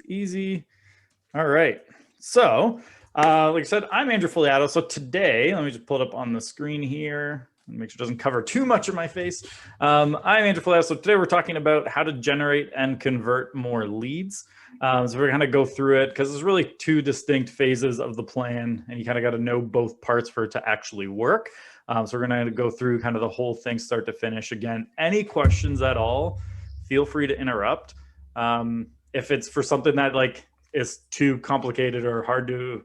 easy. All right. So, like I said, I'm Andrew Foliato. So today, let me just pull it up on the screen here and make sure it doesn't cover too much of my face. I'm Andrew Foliato. So today we're talking about how to generate and convert more leads. So we're going to go through it because there's really two distinct phases of the plan, and you kind of got to know both parts for it to actually work. So we're going to go through kind of the whole thing start to finish. Again, any questions at all, feel free to interrupt. If it's for something that is too complicated or hard to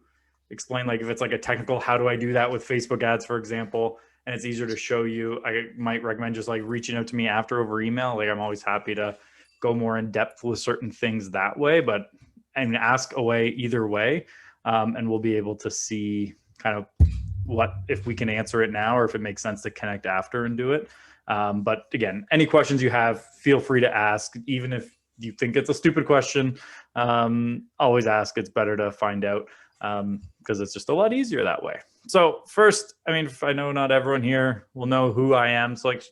explain, like if it's like a technical, how do I do that with Facebook ads, for example, and it's easier to show you, I might recommend just like reaching out to me after over email. Like I'm always happy to go more in depth with certain things that way, but and ask away either way. And we'll be able to see kind of what, if we can answer it now or if it makes sense to connect after and do it. But again, any questions you have, feel free to ask, even if you think it's a stupid question. Always ask. It's better to find out because it's just a lot easier that way. So first, I mean, I know not everyone here will know who I am. So like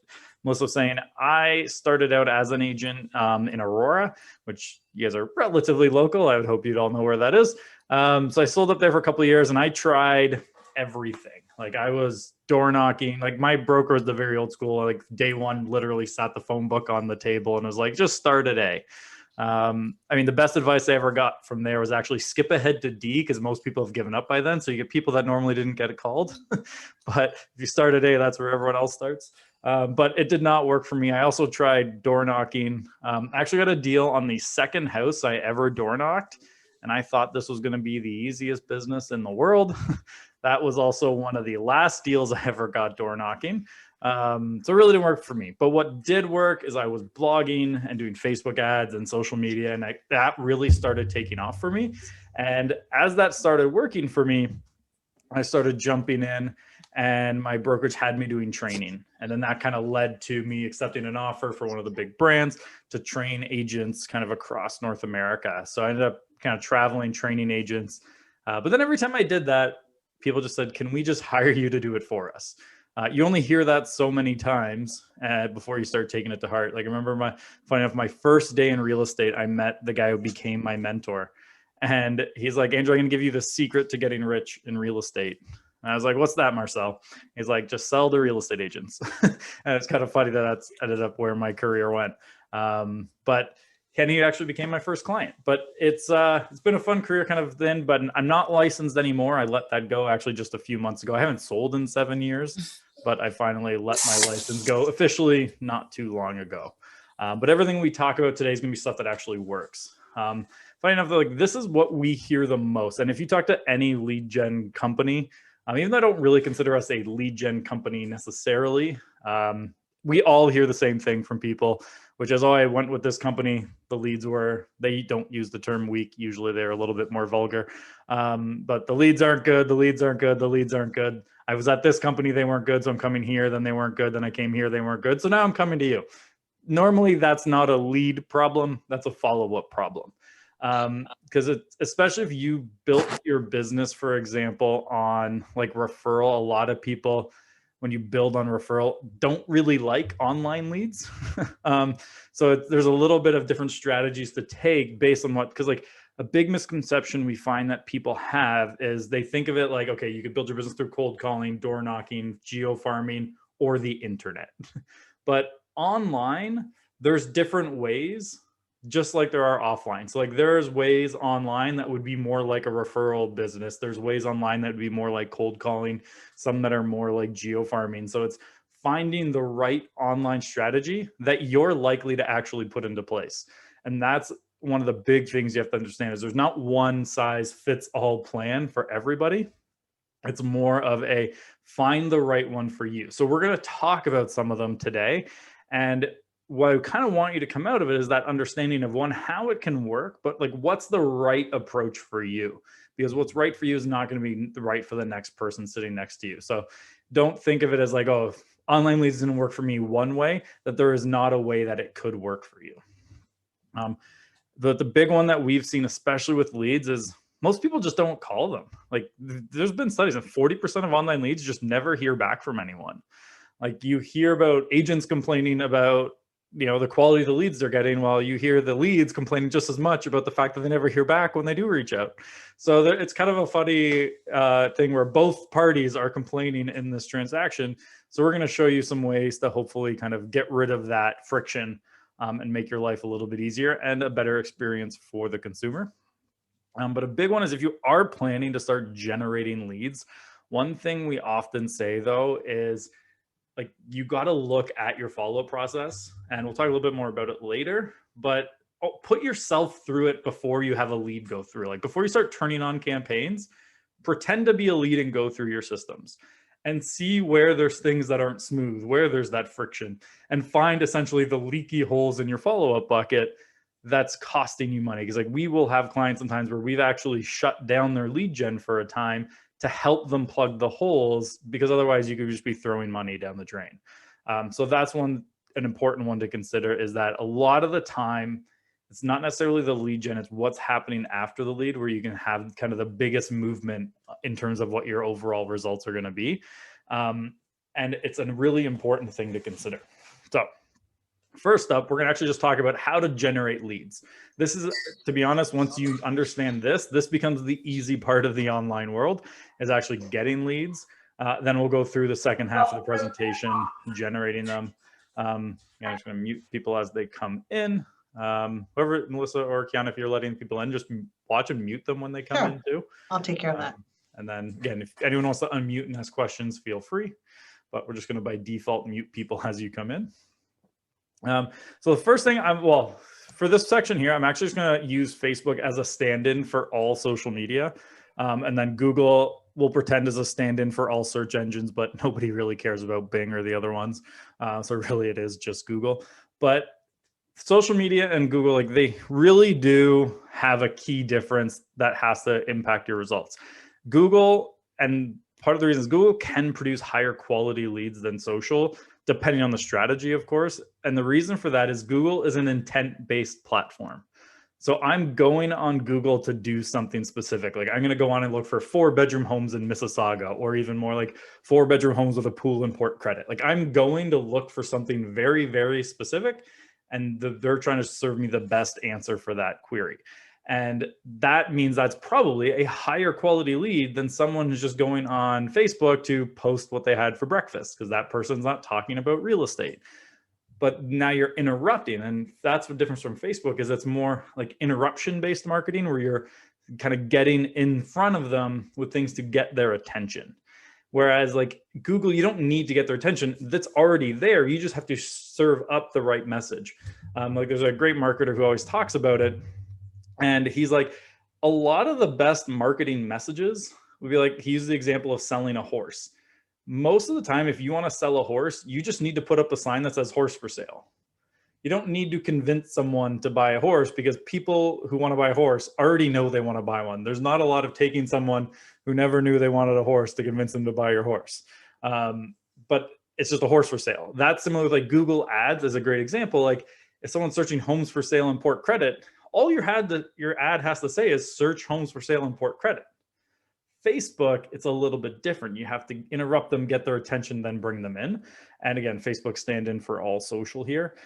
Melissa was saying, I started out as an agent in Aurora, which you guys are relatively local. I would hope you'd all know where that is. So I sold up there for a couple of years and I tried everything. Like I was door knocking. Like my broker was the very old school. Like day one, literally sat the phone book on the table and was like, just start at A. I mean, the best advice I ever got from there was actually skip ahead to D because most people have given up by then. So you get people that normally didn't get it called. But if you start at A, that's where everyone else starts. But it did not work for me. I also tried door knocking. I actually got a deal on the second house I ever door knocked. And I thought this was going to be the easiest business in the world. That was also one of the last deals I ever got door knocking. So it really didn't work for me. But what did work is I was blogging and doing Facebook ads and social media. And that really started taking off for me. And as that started working for me, I started jumping in and my brokerage had me doing training. And then that kind of led to me accepting an offer for one of the big brands to train agents kind of across North America. So I ended up kind of traveling, training agents. But then every time I did that, people just said, can we just hire you to do it for us? You only hear that so many times before you start taking it to heart. Like I remember funny enough, my first day in real estate, I met the guy who became my mentor. And he's like, Andrew, I'm going to give you the secret to getting rich in real estate. And I was like, what's that, Marcel? He's like, just sell to real estate agents. And it's kind of funny that that's ended up where my career went. But Kenny actually became my first client. But it's been a fun career kind of then, but I'm not licensed anymore. I let that go actually just a few months ago. I haven't sold in 7 years, but I finally let my license go officially not too long ago. But everything we talk about today is going to be stuff that actually works. Funny enough, like this is what we hear the most. And if you talk to any lead gen company, even though I don't really consider us a lead gen company necessarily, we all hear the same thing from people, which is, oh, I went with this company. The leads they don't use the term weak. Usually they're a little bit more vulgar. But the leads aren't good. The leads aren't good. The leads aren't good. I was at this company. They weren't good. So I'm coming here. Then they weren't good. Then I came here. They weren't good. So now I'm coming to you. Normally that's not a lead problem. That's a follow-up problem. Because especially if you built your business, for example, on like referral, a lot of people, when you build on referral, don't really like online leads. So there's a little bit of different strategies to take based on because like a big misconception we find that people have is they think of it like, okay, you could build your business through cold calling, door knocking, geo farming, or the internet. But online, there's different ways, just like there are offline. So like there's ways online that would be more like a referral business. There's ways online that would be more like cold calling, some that are more like geo farming. So it's finding the right online strategy that you're likely to actually put into place. And that's one of the big things you have to understand is there's not one size fits all plan for everybody. It's more of a find the right one for you. So we're going to talk about some of them today. And what I kind of want you to come out of it is that understanding of one, how it can work, but like what's the right approach for you? Because what's right for you is not going to be right for the next person sitting next to you. So don't think of it as like, oh, online leads didn't work for me one way, that there is not a way that it could work for you. The big one that we've seen, especially with leads, is most people just don't call them. Like there's been studies that 40% of online leads just never hear back from anyone. Like you hear about agents complaining about the quality of the leads they're getting, while you hear the leads complaining just as much about the fact that they never hear back when they do reach out. So it's kind of a funny thing where both parties are complaining in this transaction. So we're going to show you some ways to hopefully kind of get rid of that friction and make your life a little bit easier and a better experience for the consumer. But a big one is if you are planning to start generating leads, one thing we often say though is like you got to look at your follow-up process, and we'll talk a little bit more about it later, but put yourself through it before you have a lead go through. Like before you start turning on campaigns, pretend to be a lead and go through your systems and see where there's things that aren't smooth, where there's that friction, and find essentially the leaky holes in your follow-up bucket that's costing you money. Because like we will have clients sometimes where we've actually shut down their lead gen for a time to help them plug the holes, because otherwise you could just be throwing money down the drain. So that's an important one to consider, is that a lot of the time, it's not necessarily the lead gen, it's what's happening after the lead where you can have kind of the biggest movement in terms of what your overall results are going to be. And it's a really important thing to consider. So first up, we're going to actually just talk about how to generate leads. This is, to be honest, once you understand this becomes the easy part of the online world, is actually getting leads. Then we'll go through the second half of the presentation, generating them. I'm just going to mute people as they come in. Whoever, Melissa or Kiana, if you're letting people in, just watch and mute them when they come in too. I'll take care of that. And then again, if anyone wants to unmute and ask questions, feel free. But we're just going to by default mute people as you come in. So the first thing for this section here, I'm actually just going to use Facebook as a stand-in for all social media. And then Google will pretend as a stand-in for all search engines, but nobody really cares about Bing or the other ones. So really it is just Google. But social media and Google, like they really do have a key difference that has to impact your results. Google, and part of the reason is Google can produce higher quality leads than social, depending on the strategy, of course. And the reason for that is Google is an intent-based platform. So I'm going on Google to do something specific. Like I'm going to go on and look for 4-bedroom homes in Mississauga, or even more like 4-bedroom homes with a pool and port credit. Like I'm going to look for something very, very specific, and they're trying to serve me the best answer for that query. And that means that's probably a higher quality lead than someone who's just going on Facebook to post what they had for breakfast, because that person's not talking about real estate. But now you're interrupting, and that's the difference from Facebook, is it's more like interruption-based marketing, where you're kind of getting in front of them with things to get their attention. Whereas like Google, you don't need to get their attention. That's already there. You just have to serve up the right message. Like there's a great marketer who always talks about it. And he's like, a lot of the best marketing messages would be like, he used the example of selling a horse. Most of the time, if you want to sell a horse, you just need to put up a sign that says horse for sale. You don't need to convince someone to buy a horse, because people who want to buy a horse already know they want to buy one. There's not a lot of taking someone who never knew they wanted a horse to convince them to buy your horse. But it's just a horse for sale. That's similar with like Google ads is a great example. Like if someone's searching homes for sale and port credit, all your ad has to say is search homes for sale and port credit. Facebook, it's a little bit different. You have to interrupt them, get their attention, then bring them in. And again, Facebook stand in for all social here.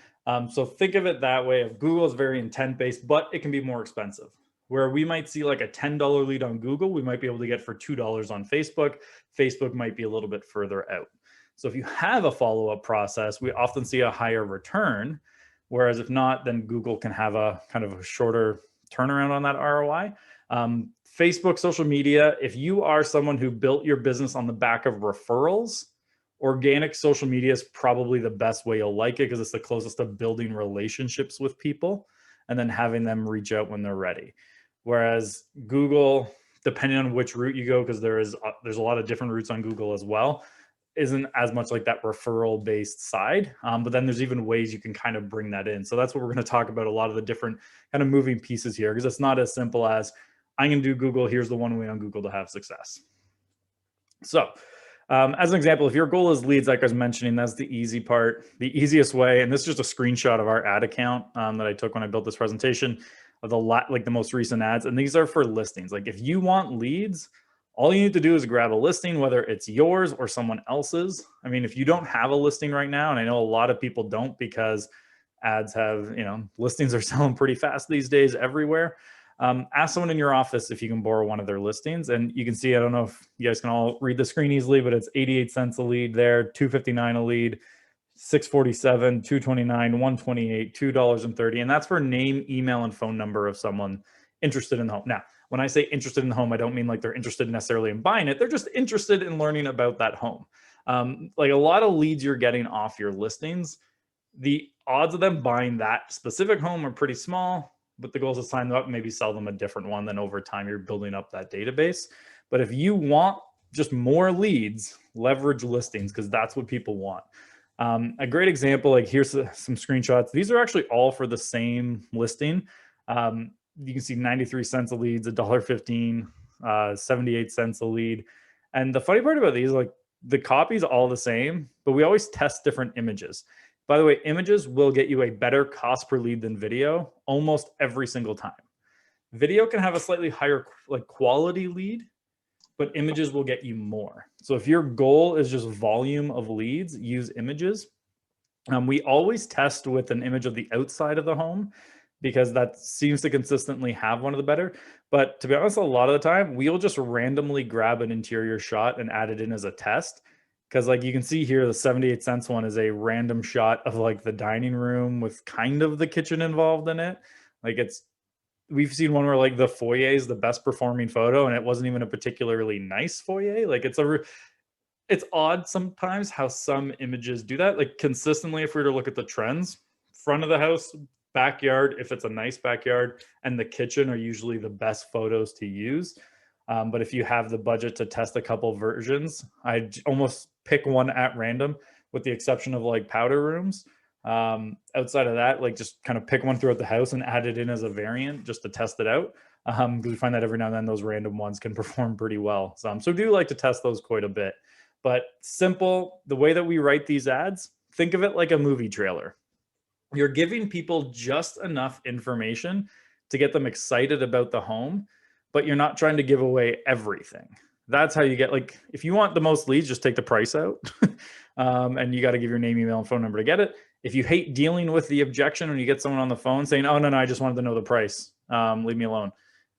So think of it that way. If Google is very intent-based, but it can be more expensive. Where we might see like a $10 lead on Google, we might be able to get for $2 on Facebook. Facebook might be a little bit further out. So if you have a follow-up process, we often see a higher return. Whereas if not, then Google can have a kind of a shorter turnaround on that ROI. Facebook, social media, if you are someone who built your business on the back of referrals, organic social media is probably the best way you'll like it, because it's the closest to building relationships with people and then having them reach out when they're ready. Whereas Google, depending on which route you go, because there's a lot of different routes on Google as well, isn't as much like that referral based side. But then there's even ways you can kind of bring that in. So that's what we're going to talk about, a lot of the different kind of moving pieces here, because it's not as simple as I'm going to do Google. Here's the one way on Google to have success. So as an example, if your goal is leads, like I was mentioning, that's the easy part, the easiest way. And this is just a screenshot of our ad account that I took when I built this presentation of the most recent ads. And these are for listings. Like if you want leads, all you need to do is grab a listing, whether it's yours or someone else's. I mean, if you don't have a listing right now, and I know a lot of people don't, because ads have, listings are selling pretty fast these days everywhere. Ask someone in your office if you can borrow one of their listings, and you can see, I don't know if you guys can all read the screen easily, but it's 88 cents a lead there, $2.59 a lead, $6.47, $2.29, $1.28, $2.30, and that's for name, email, and phone number of someone interested in the home. Now, when I say interested in the home, I don't mean like they're interested necessarily in buying it. They're just interested in learning about that home. Like a lot of leads you're getting off your listings, the odds of them buying that specific home are pretty small, but the goal is to sign them up and maybe sell them a different one. Then over time, you're building up that database. But if you want just more leads, leverage listings, because that's what people want. A great example, like here's some screenshots. These are actually all for the same listing. You can see 93 cents a lead, $1.15, 78 cents a lead. And the funny part about these, like the copy's all the same, but we always test different images. By the way, images will get you a better cost per lead than video almost every single time. Video can have a slightly higher quality lead, but images will get you more. So if your goal is just volume of leads, use images. We always test with an image of the outside of the home because that seems to consistently have one of the better. But to be honest, a lot of the time, we'll just randomly grab an interior shot and add it in as a test. Because like you can see here, the 78 cents one is a random shot of like the dining room with kind of the kitchen involved in it. Like we've seen one where like the foyer is the best performing photo and it wasn't even a particularly nice foyer. Like it's odd sometimes how some images do that. Like consistently, if we were to look at the trends, front of the house, backyard, if it's a nice backyard, and the kitchen are usually the best photos to use. But if you have the budget to test a couple versions, I'd almost pick one at random with the exception of like powder rooms. Outside of that, like just kind of pick one throughout the house and add it in as a variant just to test it out. Because we find that every now and then those random ones can perform pretty well. So do like to test those quite a bit. But simple, the way that we write these ads, think of it like a movie trailer. You're giving people just enough information to get them excited about the home, but you're not trying to give away everything. That's how you get, like, if you want the most leads, just take the price out. And you got to give your name, email, and phone number to get it. If you hate dealing with the objection when you get someone on the phone saying, oh, no, I just wanted to know the price. Leave me alone.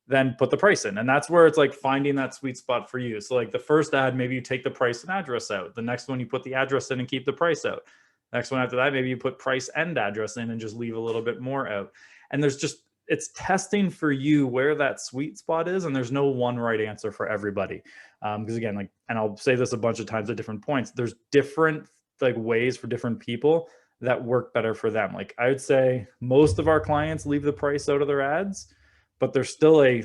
Then put the price in. And that's where it's like finding that sweet spot for you. So like the first ad, maybe you take the price and address out. The next one, you put the address in and keep the price out. Next one after that, maybe you put price and address in and just leave a little bit more out. And it's testing for you where that sweet spot is. And there's no one right answer for everybody. Because again, like, and I'll say this a bunch of times at different points, there's different like ways for different people that work better for them. Like I would say most of our clients leave the price out of their ads, but there's still a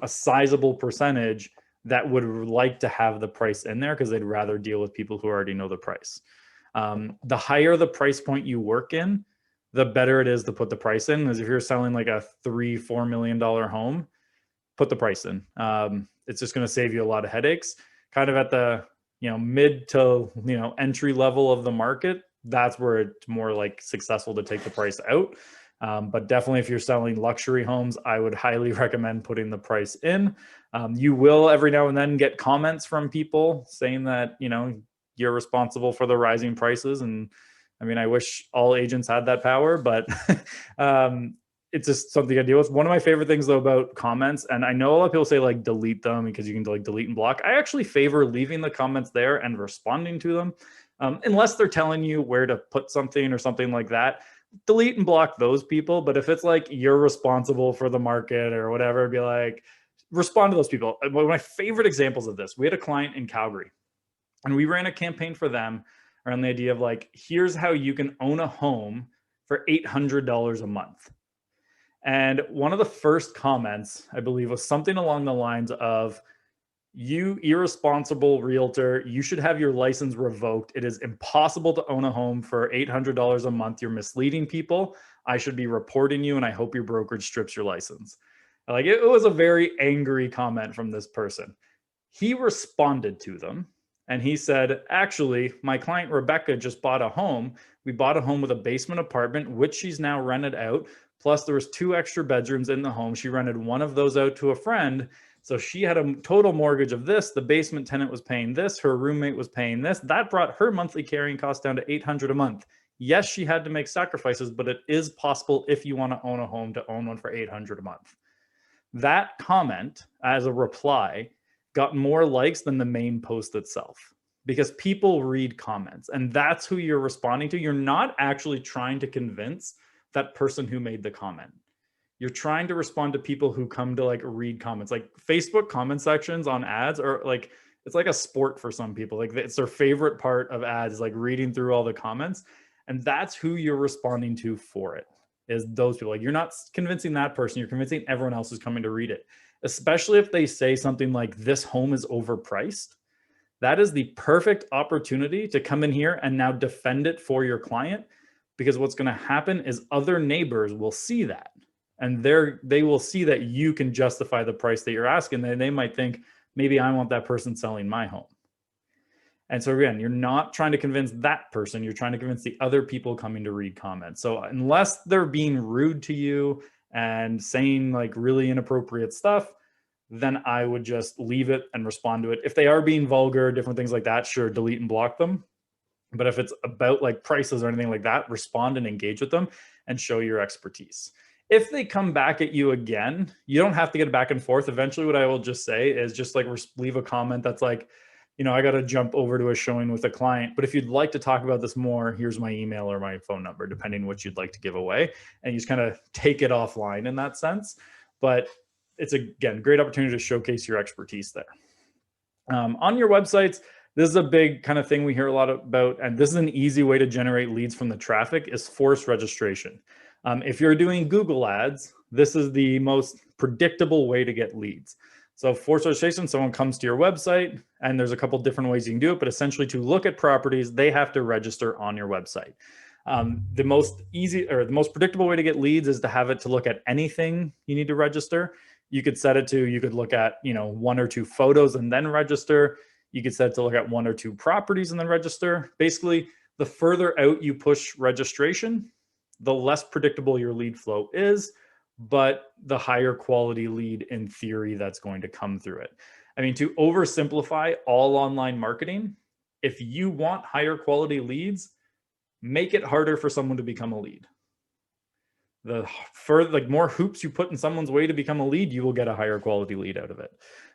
sizable percentage that would like to have the price in there because they'd rather deal with people who already know the price. The higher the price point you work in, the better it is to put the price in. As if you're selling like a $3-4 million home, put the price in. It's just going to save you a lot of headaches. Kind of at the mid to entry level of the market, that's where it's more like successful to take the price out. But definitely if you're selling luxury homes, I would highly recommend putting the price in. You will every now and then get comments from people saying that you're responsible for the rising prices. And I mean, I wish all agents had that power, but it's just something I deal with. One of my favorite things though about comments, and I know a lot of people say like delete them because you can like delete and block. I actually favor leaving the comments there and responding to them. Unless they're telling you where to put something or something like that, delete and block those people. But if it's like you're responsible for the market or whatever, be like, respond to those people. One of my favorite examples of this, we had a client in Calgary and we ran a campaign for them around the idea of like, here's how you can own a home for $800 a month. And one of the first comments, I believe, was something along the lines of, you irresponsible realtor, you should have your license revoked. It is impossible to own a home for $800 a month. You're misleading people. I should be reporting you, and I hope your brokerage strips your license. Like, it was a very angry comment from this person. He responded to them, and he said, actually, my client Rebecca just bought a home. We bought a home with a basement apartment, which she's now rented out. Plus, there was 2 extra bedrooms in the home. She rented one of those out to a friend. So she had a total mortgage of this. The basement tenant was paying this. Her roommate was paying this. That brought her monthly carrying cost down to $800 a month. Yes, she had to make sacrifices, but it is possible if you want to own a home to own one for $800 a month. That comment as a reply got more likes than the main post itself because people read comments and that's who you're responding to. You're not actually trying to convince that person who made the comment. You're trying to respond to people who come to like read comments. Like Facebook comment sections on ads are like, it's like a sport for some people. Like it's their favorite part of ads, like reading through all the comments. And that's who you're responding to for it, is those people. Like you're not convincing that person, you're convincing everyone else who's coming to read it. Especially if they say something like, this home is overpriced. That is the perfect opportunity to come in here and now defend it for your client, because what's going to happen is other neighbors will see that and they will see that you can justify the price that you're asking. Then they might think, maybe I want that person selling my home. And so again, you're not trying to convince that person, you're trying to convince the other people coming to read comments. So unless they're being rude to you and saying like really inappropriate stuff, then I would just leave it and respond to it. If they are being vulgar, different things like that, sure, delete and block them. But if it's about like prices or anything like that, respond and engage with them and show your expertise. If they come back at you again, you don't have to get back and forth. Eventually what I will just say is just like leave a comment that's like, you know, I got to jump over to a showing with a client, but if you'd like to talk about this more, here's my email or my phone number, depending what you'd like to give away. And you just kind of take it offline in that sense. But it's, again, great opportunity to showcase your expertise there. On your websites, this is a big kind of thing we hear a lot about, and this is an easy way to generate leads from the traffic, is forced registration. If you're doing Google ads, this is the most predictable way to get leads. So forced registration, someone comes to your website, and there's a couple different ways you can do it, but essentially to look at properties, they have to register on your website. The most easy or the most predictable way to get leads is to have it to look at anything you need to register. You could set it to, you could look at, you know, 1 or 2 photos and then register. You could set it to look at 1 or 2 properties and then register. Basically, the further out you push registration, the less predictable your lead flow is, but the higher quality lead in theory that's going to come through it. I mean, to oversimplify all online marketing, if you want higher quality leads, make it harder for someone to become a lead. The further, like more hoops you put in someone's way to become a lead, you will get a higher quality lead out of it.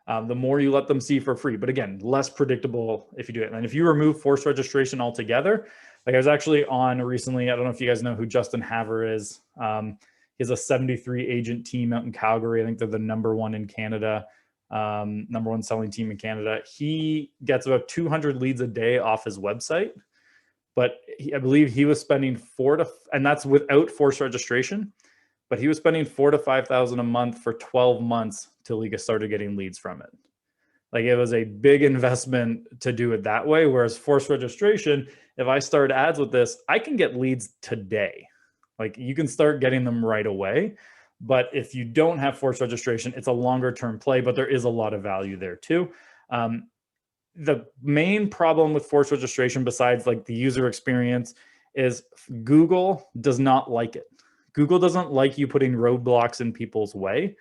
The more you let them see for free, but again, less predictable if you do it. And if you remove forced registration altogether, like I was actually on recently, I don't know if you guys know who Justin Haver is. He has a 73 agent team out in Calgary. I think they're the #1 in Canada, #1 selling team in Canada. He gets about 200 leads a day off his website. But I believe he was spending and that's without forced registration, but he was spending $4,000 to $5,000 a month for 12 months till he started getting leads from it. Like it was a big investment to do it that way. Whereas forced registration, if I start ads with this, I can get leads today. Like you can start getting them right away. But if you don't have forced registration, it's a longer term play, but there is a lot of value there too. The main problem with forced registration, besides like the user experience, is Google does not like it. Google doesn't like you putting roadblocks in people's way.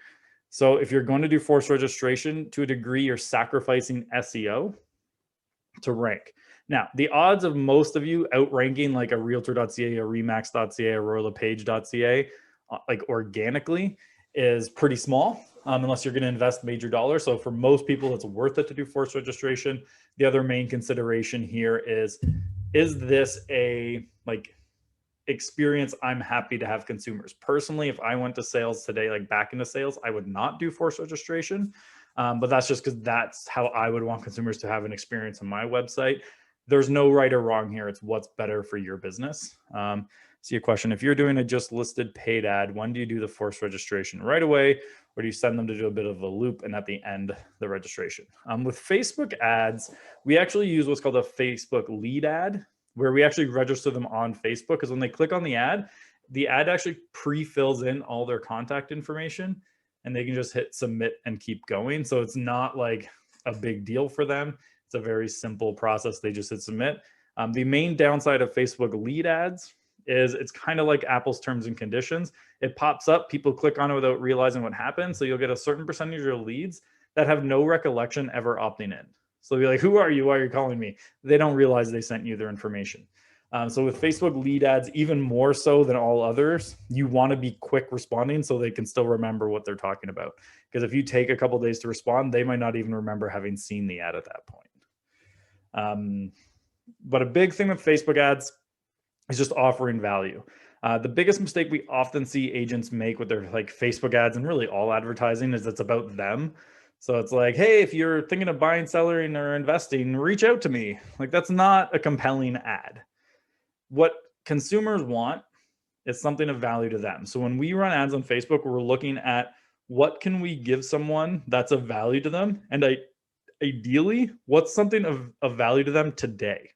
So if you're going to do forced registration, to a degree, you're sacrificing SEO to rank. Now, the odds of most of you outranking like a realtor.ca, a remax.ca, a royallepage.ca, like organically, is pretty small. Unless you're going to invest major dollars. So for most people, it's worth it to do forced registration. The other main consideration here is this a like experience I'm happy to have consumers? Personally, if I went to sales today, like back into sales, I would not do forced registration. But that's just because that's how I would want consumers to have an experience on my website. There's no right or wrong here. It's what's better for your business. See a question. If you're doing a just listed paid ad, when do you do the forced registration? Right away, or do you send them to do a bit of a loop and at the end, the registration? With Facebook ads, we actually use what's called a Facebook lead ad, where we actually register them on Facebook, because when they click on the ad actually pre-fills in all their contact information and they can just hit submit and keep going. So it's not like a big deal for them. It's a very simple process. They just hit submit. The main downside of Facebook lead ads is it's kind of like Apple's terms and conditions. It pops up, people click on it without realizing what happened. So you'll get a certain percentage of your leads that have no recollection ever opting in. So they'll be like, who are you? Why are you calling me? They don't realize they sent you their information. So with Facebook lead ads, even more so than all others, you want to be quick responding so they can still remember what they're talking about. Because if you take a couple days to respond, they might not even remember having seen the ad at that point. But a big thing with Facebook ads is just offering value. The biggest mistake we often see agents make with their like Facebook ads and really all advertising is it's about them. So it's like, hey, if you're thinking of buying, selling, or investing, reach out to me. Like that's not a compelling ad. What consumers want is something of value to them. So when we run ads on Facebook, we're looking at what can we give someone that's of value to them, and ideally, what's something of value to them today.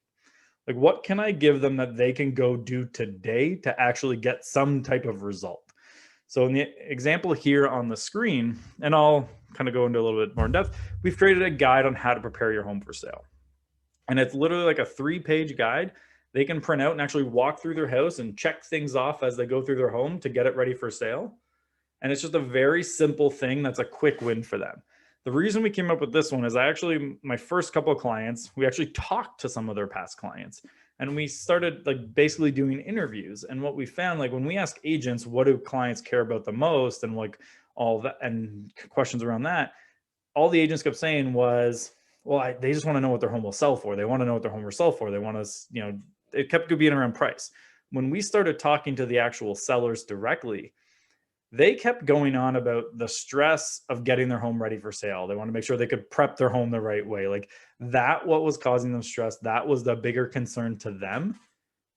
Like, what can I give them that they can go do today to actually get some type of result? So in the example here on the screen, and I'll kind of go into a little bit more in depth, we've created a guide on how to prepare your home for sale. And it's literally like a 3-page guide. They can print out and actually walk through their house and check things off as they go through their home to get it ready for sale. And it's just a very simple thing that's a quick win for them. The reason we came up with this one is my first couple of clients, we actually talked to some of their past clients and we started like basically doing interviews. And what we found, like when we ask agents, what do clients care about the most? And like all that and questions around that, all the agents kept saying was, well, they just want to know what their home will sell for. They want to know what their home will sell for. They want to, it kept being around price. When we started talking to the actual sellers directly, they kept going on about the stress of getting their home ready for sale. They want to make sure they could prep their home the right way. Like that, what was causing them stress, that was the bigger concern to them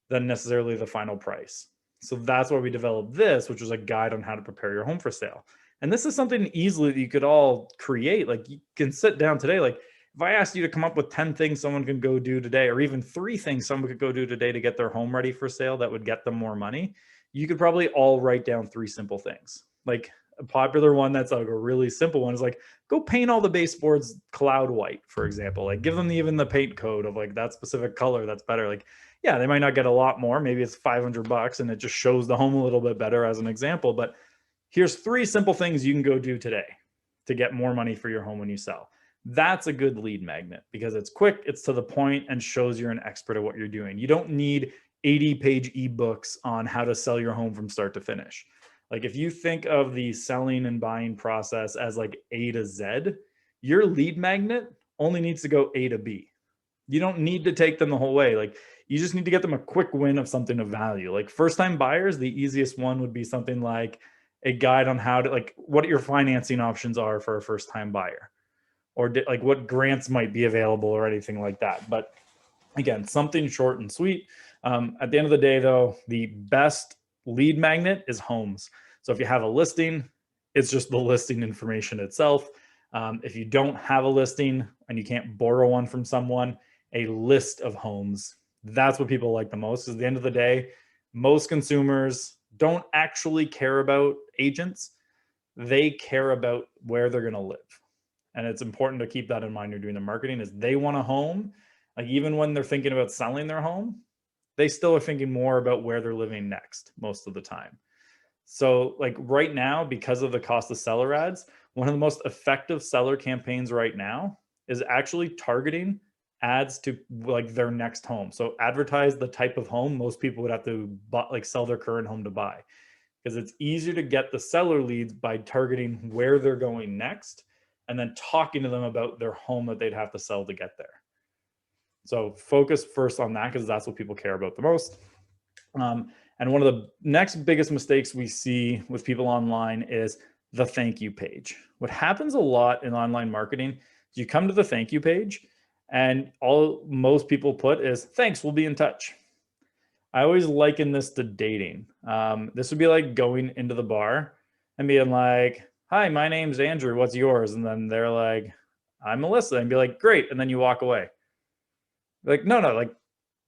than necessarily the final price. So that's why we developed this, which was a guide on how to prepare your home for sale. And this is something easily that you could all create. Like you can sit down today. Like if I asked you to come up with 10 things someone can go do today, or even 3 things someone could go do today to get their home ready for sale that would get them more money, you could probably all write down 3 simple things. Like a popular one that's like a really simple one is like, go paint all the baseboards cloud white, for example. Like give them even the paint code of like that specific color that's better. Like, yeah, they might not get a lot more. Maybe it's $500 and it just shows the home a little bit better as an example. But here's 3 simple things you can go do today to get more money for your home when you sell. That's a good lead magnet because it's quick, it's to the point, and shows you're an expert at what you're doing. You don't need 80-page ebooks on how to sell your home from start to finish. Like if you think of the selling and buying process as like A to Z, your lead magnet only needs to go A to B. You don't need to take them the whole way. Like you just need to get them a quick win of something of value. Like first time buyers, the easiest one would be something like a guide on how to, like what your financing options are for a first time buyer, or like what grants might be available or anything like that. But again, something short and sweet. At the end of the day though, the best lead magnet is homes. So if you have a listing, it's just the listing information itself. If you don't have a listing and you can't borrow one from someone, a list of homes. That's what people like the most. Because at the end of the day, most consumers don't actually care about agents. They care about where they're going to live. And it's important to keep that in mind when you're doing the marketing is they want a home. Like even when they're thinking about selling their home, they still are thinking more about where they're living next most of the time. So like right now, because of the cost of seller ads, one of the most effective seller campaigns right now is actually targeting ads to like their next home. So advertise the type of home most people would have to buy, like sell their current home to buy, because it's easier to get the seller leads by targeting where they're going next and then talking to them about their home that they'd have to sell to get there. So focus first on that because that's what people care about the most. And one of the next biggest mistakes we see with people online is the thank you page. What happens a lot in online marketing is you come to the thank you page and most people put is, thanks, we'll be in touch. I always liken this to dating. This would be like going into the bar and being like, hi, my name's Andrew, what's yours? And then they're like, I'm Melissa, and be like, great. And then you walk away. Like, no, like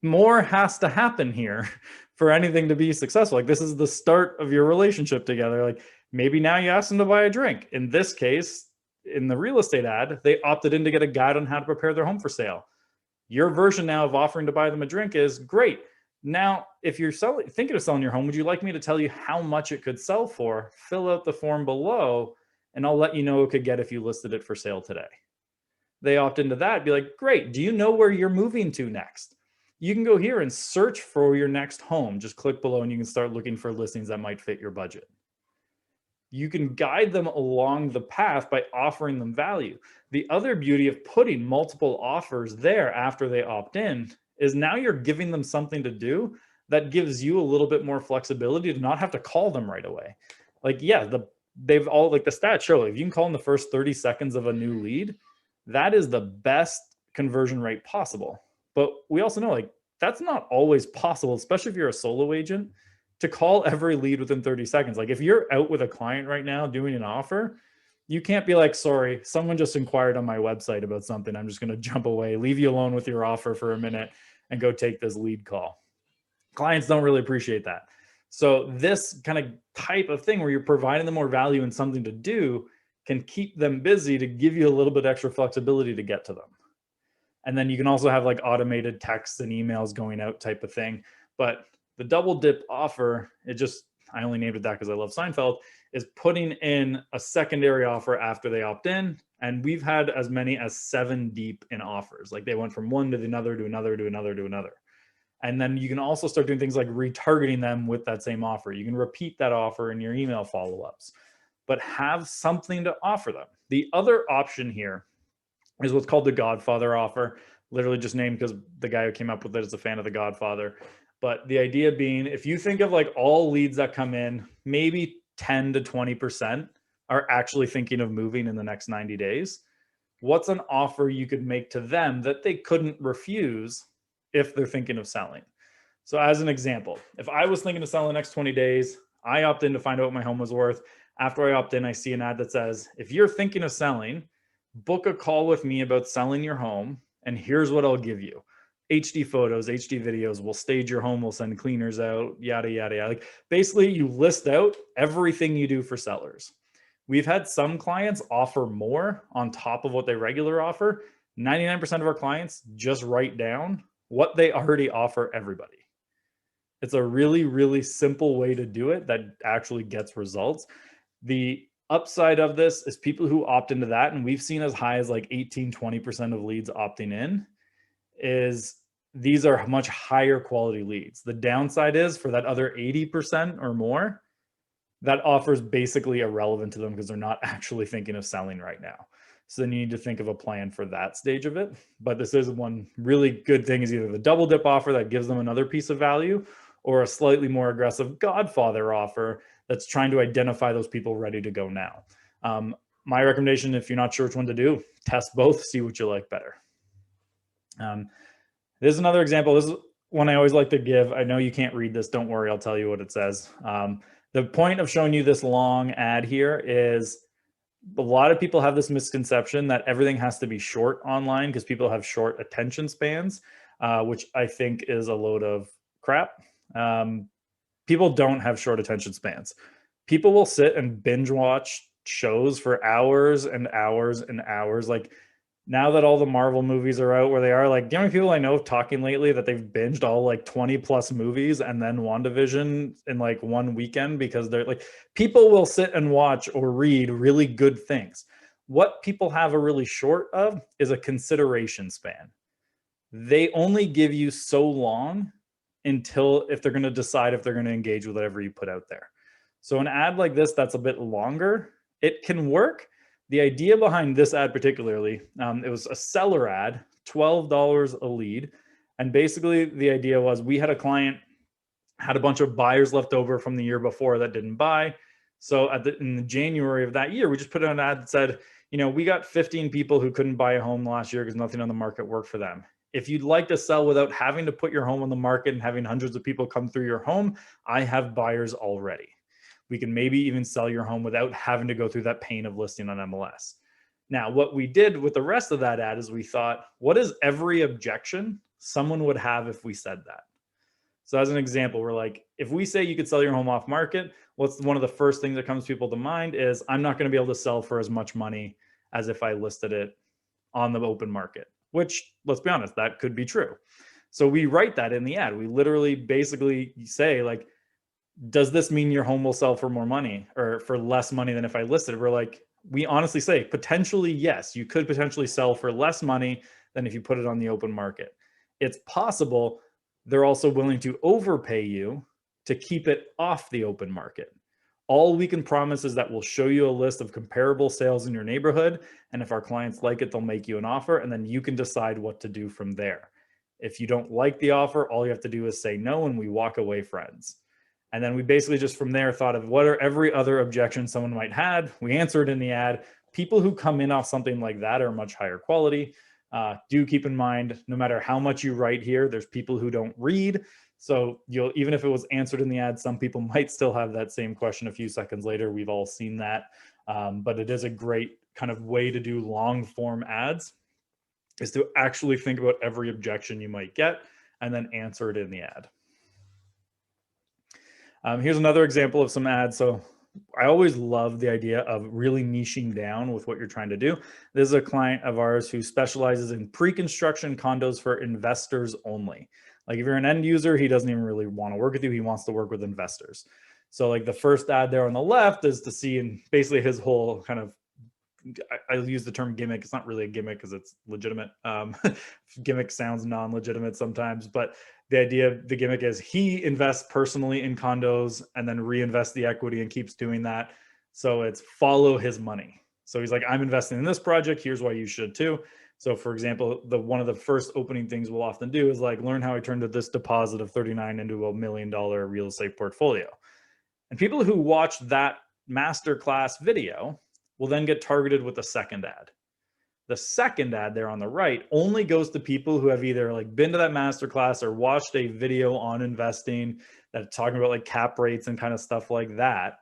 more has to happen here for anything to be successful. Like this is the start of your relationship together. Like maybe now you ask them to buy a drink. In this case, in the real estate ad, they opted in to get a guide on how to prepare their home for sale. Your version now of offering to buy them a drink is great. Now, if you're thinking of selling your home, would you like me to tell you how much it could sell for? Fill out the form below and I'll let you know what it could get if you listed it for sale today. They opt into that, be like, great, do you know where you're moving to next? you can go here and search for your next home. Just click below and you can start looking for listings that might fit your budget. You can guide them along the path by offering them value. The other beauty of putting multiple offers there after they opt in is now you're giving them something to do that gives you a little bit more flexibility to not have to call them right away. Like, yeah, they've all, like the stats show, if you can call in the first 30 seconds of a new lead, that is the best conversion rate possible. But we also know, like, that's not always possible, especially if you're a solo agent, to call every lead within 30 seconds. Like if you're out with a client right now doing an offer, you can't be like, sorry, someone just inquired on my website about something. I'm just going to jump away, leave you alone with your offer for a minute and go take this lead call. Clients don't really appreciate that. So this kind of type of thing where you're providing them more value and something to do can keep them busy to give you a little bit extra flexibility to get to them. And then you can also have like automated texts and emails going out type of thing. But the double dip offer, I only named it that because I love Seinfeld, is putting in a secondary offer after they opt in. And we've had as many as 7 deep in offers. Like they went from one to another, to another, to another, to another. And then you can also start doing things like retargeting them with that same offer. You can repeat that offer in your email follow-ups, but have something to offer them. The other option here is what's called the Godfather offer, literally just named because the guy who came up with it is a fan of the Godfather. But the idea being, if you think of like all leads that come in, maybe 10 to 20% are actually thinking of moving in the next 90 days. What's an offer you could make to them that they couldn't refuse if they're thinking of selling? So as an example, if I was thinking to sell in the next 20 days, I opt in to find out what my home was worth. After I opt in, I see an ad that says, if you're thinking of selling, book a call with me about selling your home, and here's what I'll give you. HD photos, HD videos, we'll stage your home, we'll send cleaners out, yada, yada, yada. Like basically you list out everything you do for sellers. We've had some clients offer more on top of what they regular offer. 99% of our clients just write down what they already offer everybody. It's a really, really simple way to do it that actually gets results. The upside of this is people who opt into that, and we've seen as high as like 18, 20% of leads opting in, is these are much higher quality leads. The downside is for that other 80% or more, that offer is basically irrelevant to them because they're not actually thinking of selling right now. So then you need to think of a plan for that stage of it. But this is one really good thing, is either the double dip offer that gives them another piece of value, or a slightly more aggressive Godfather offer that's trying to identify those people ready to go now. My recommendation, if you're not sure which one to do, test both, see what you like better. This is another example. This is one I always like to give. I know you can't read this. Don't worry, I'll tell you what it says. The point of showing you this long ad here is a lot of people have this misconception that everything has to be short online because people have short attention spans, which I think is a load of crap. People don't have short attention spans. People will sit and binge watch shows for hours and hours and hours. Like now that all the Marvel movies are out where they are, like, do you know how many people I know talking lately that they've binged all like 20 plus movies and then WandaVision in like one weekend because they're like, people will sit and watch or read really good things. What people have a really short of is a consideration span. They only give you so long until if they're going to decide if they're going to engage with whatever you put out there. So an ad like this that's a bit longer, it can work. The idea behind this ad particularly, it was a seller ad, $12 a lead. And basically the idea was we had a client, had a bunch of buyers left over from the year before that didn't buy. So in January of that year, we just put out an ad that said, you know, we got 15 people who couldn't buy a home last year because nothing on the market worked for them. If you'd like to sell without having to put your home on the market and having hundreds of people come through your home, I have buyers already. We can maybe even sell your home without having to go through that pain of listing on MLS. Now, what we did with the rest of that ad is we thought, what is every objection someone would have if we said that? So as an example, we're like, if we say you could sell your home off market, what's one of the first things that comes to people to mind is I'm not going to be able to sell for as much money as if I listed it on the open market, which, let's be honest, that could be true. So we write that in the ad. We literally basically say like, does this mean your home will sell for more money or for less money than if I listed it? We're like, we honestly say potentially, yes, you could potentially sell for less money than if you put it on the open market. It's possible, they're also willing to overpay you to keep it off the open market. All we can promise is that we'll show you a list of comparable sales in your neighborhood. And if our clients like it, they'll make you an offer, and then you can decide what to do from there. If you don't like the offer, all you have to do is say no, and we walk away friends. And then we basically just from there thought of what are every other objection someone might had. We answered in the ad. People who come in off something like that are much higher quality. Do keep in mind, no matter how much you write here, there's people who don't read. So you'll, even if it was answered in the ad, some people might still have that same question a few seconds later. We've all seen that. But it is a great kind of way to do long form ads, is to actually think about every objection you might get and then answer it in the ad. Here's another example of some ads. So I always love the idea of really niching down with what you're trying to do. This is a client of ours who specializes in pre-construction condos for investors only. Like if you're an end user, he doesn't even really want to work with you. He wants to work with investors. So like the first ad there on the left is to see, and basically his whole kind of, I use the term gimmick. It's not really a gimmick because it's legitimate. Gimmick sounds non-legitimate sometimes, but the idea, the gimmick is he invests personally in condos and then reinvests the equity and keeps doing that. So it's follow his money. So he's like, I'm investing in this project. Here's why you should too. So for example, one of the first opening things we'll often do is like, learn how I turned this deposit of 39 into $1 million real estate portfolio. And people who watch that masterclass video will then get targeted with a second ad. The second ad there on the right only goes to people who have either like been to that masterclass or watched a video on investing that's talking about like cap rates and kind of stuff like that.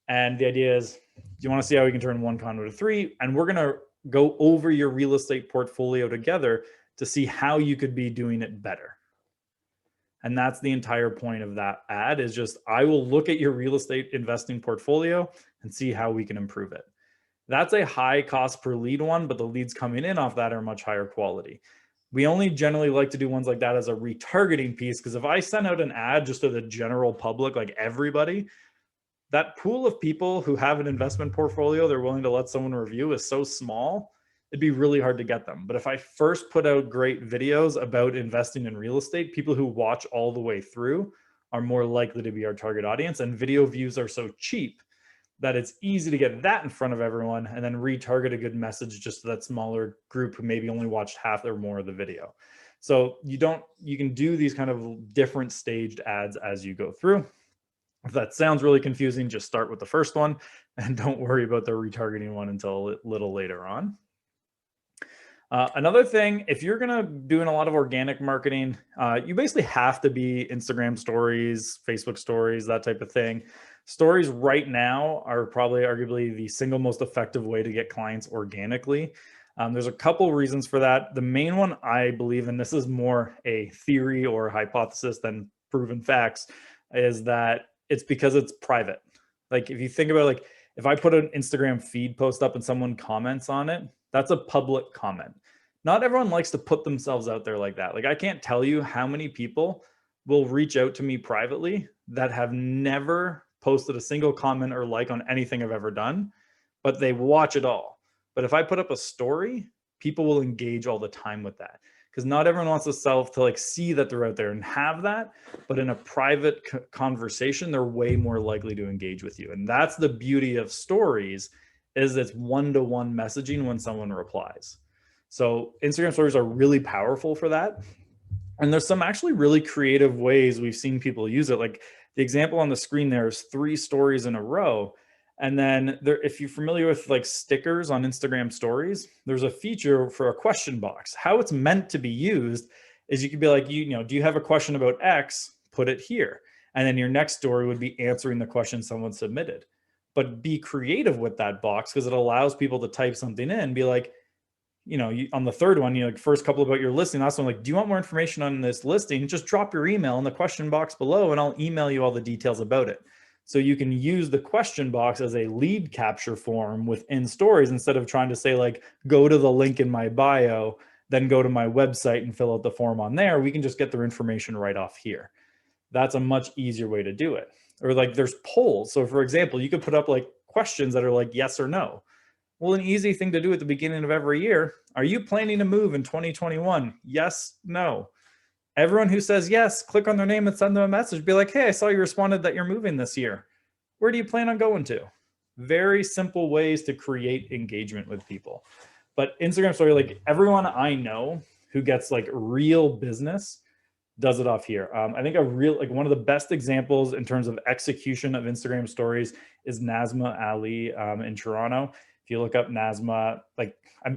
And the idea is, you want to see how we can turn one condo to three, and we're going to go over your real estate portfolio together to see how you could be doing it better. And that's the entire point of that ad, is just, I will look at your real estate investing portfolio and see how we can improve it. That's a high cost per lead one, but the leads coming in off that are much higher quality. We only generally like to do ones like that as a retargeting piece, because if I send out an ad just to the general public, like everybody, that pool of people who have an investment portfolio they're willing to let someone review is so small, it'd be really hard to get them. But if I first put out great videos about investing in real estate, people who watch all the way through are more likely to be our target audience. And video views are so cheap that it's easy to get that in front of everyone and then retarget a good message just to that smaller group who maybe only watched half or more of the video. So you can do these kind of different staged ads as you go through. If that sounds really confusing, just start with the first one and don't worry about the retargeting one until a little later on. Another thing, if you're going to doing a lot of organic marketing, you basically have to be Instagram stories, Facebook stories, that type of thing. Stories right now are probably arguably the single most effective way to get clients organically. There's a couple reasons for that. The main one, I believe, and this is more a theory or hypothesis than proven facts, is that it's because it's private. Like if you think about, like, if I put an Instagram feed post up and someone comments on it, that's a public comment. Not everyone likes to put themselves out there like that. Like I can't tell you how many people will reach out to me privately that have never posted a single comment or like on anything I've ever done, but they watch it all. But if I put up a story, people will engage all the time with that, because not everyone wants to like see that they're out there and have that, but in a private conversation, they're way more likely to engage with you. And that's the beauty of stories, is it's one-to-one messaging when someone replies. So Instagram stories are really powerful for that. And there's some actually really creative ways we've seen people use it. Like the example on the screen there is 3 stories in a row. And then there, if you're familiar with like stickers on Instagram stories, there's a feature for a question box. How it's meant to be used is you could be like, you know, do you have a question about X? Put it here. And then your next story would be answering the question someone submitted. But be creative with that box, because it allows people to type something in and be like, you know, on the third one, you know, like first couple about your listing, last one, like, do you want more information on this listing? Just drop your email in the question box below and I'll email you all the details about it. So you can use the question box as a lead capture form within stories, instead of trying to say like, go to the link in my bio, then go to my website and fill out the form on there. We can just get their information right off here. That's a much easier way to do it. Or like there's polls. So for example, you could put up like questions that are like yes or no. Well, an easy thing to do at the beginning of every year, are you planning to move in 2021? Yes, no. Everyone who says yes, click on their name and send them a message. Be like, hey, I saw you responded that you're moving this year. Where do you plan on going to? Very simple ways to create engagement with people. But Instagram story, like everyone I know who gets like real business does it off here. I think one of the best examples in terms of execution of Instagram stories is Nazma Ali in Toronto. If you look up Nazma, like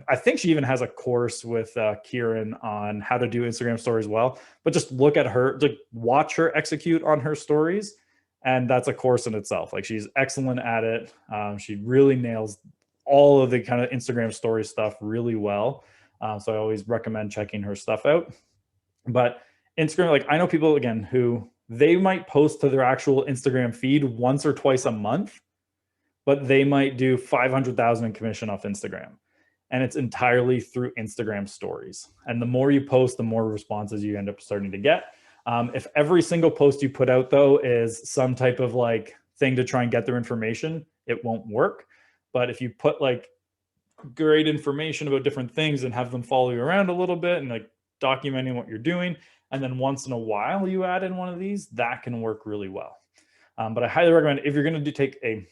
I think she even has a course with Kieran on how to do Instagram stories well, but just look at her, like watch her execute on her stories. And that's a course in itself. Like she's excellent at it. She really nails all of the kind of Instagram story stuff really well. So I always recommend checking her stuff out. But Instagram, like I know people again who they might post to their actual Instagram feed once or twice a month, but they might do 500,000 in commission off Instagram. And it's entirely through Instagram stories. And the more you post, the more responses you end up starting to get. If every single post you put out though is some type of like thing to try and get their information, it won't work. But if you put like great information about different things and have them follow you around a little bit and like documenting what you're doing, and then once in a while you add in one of these, that can work really well. But I highly recommend if you're going to take a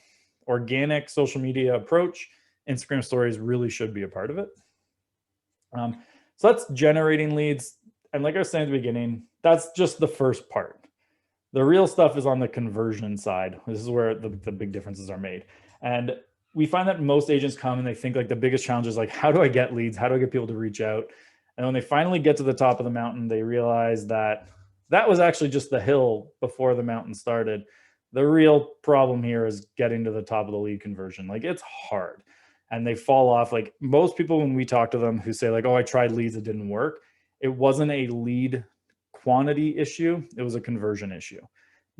organic social media approach, Instagram stories really should be a part of it. So that's generating leads. And like I was saying at the beginning, that's just the first part. The real stuff is on the conversion side. This is where the big differences are made. And we find that most agents come and they think like the biggest challenge is like, how do I get leads? How do I get people to reach out? And when they finally get to the top of the mountain, they realize that that was actually just the hill before the mountain started. The real problem here is getting to the top of the lead conversion. Like it's hard and they fall off. Like most people, when we talk to them who say like, oh, I tried leads, it didn't work. It wasn't a lead quantity issue. It was a conversion issue.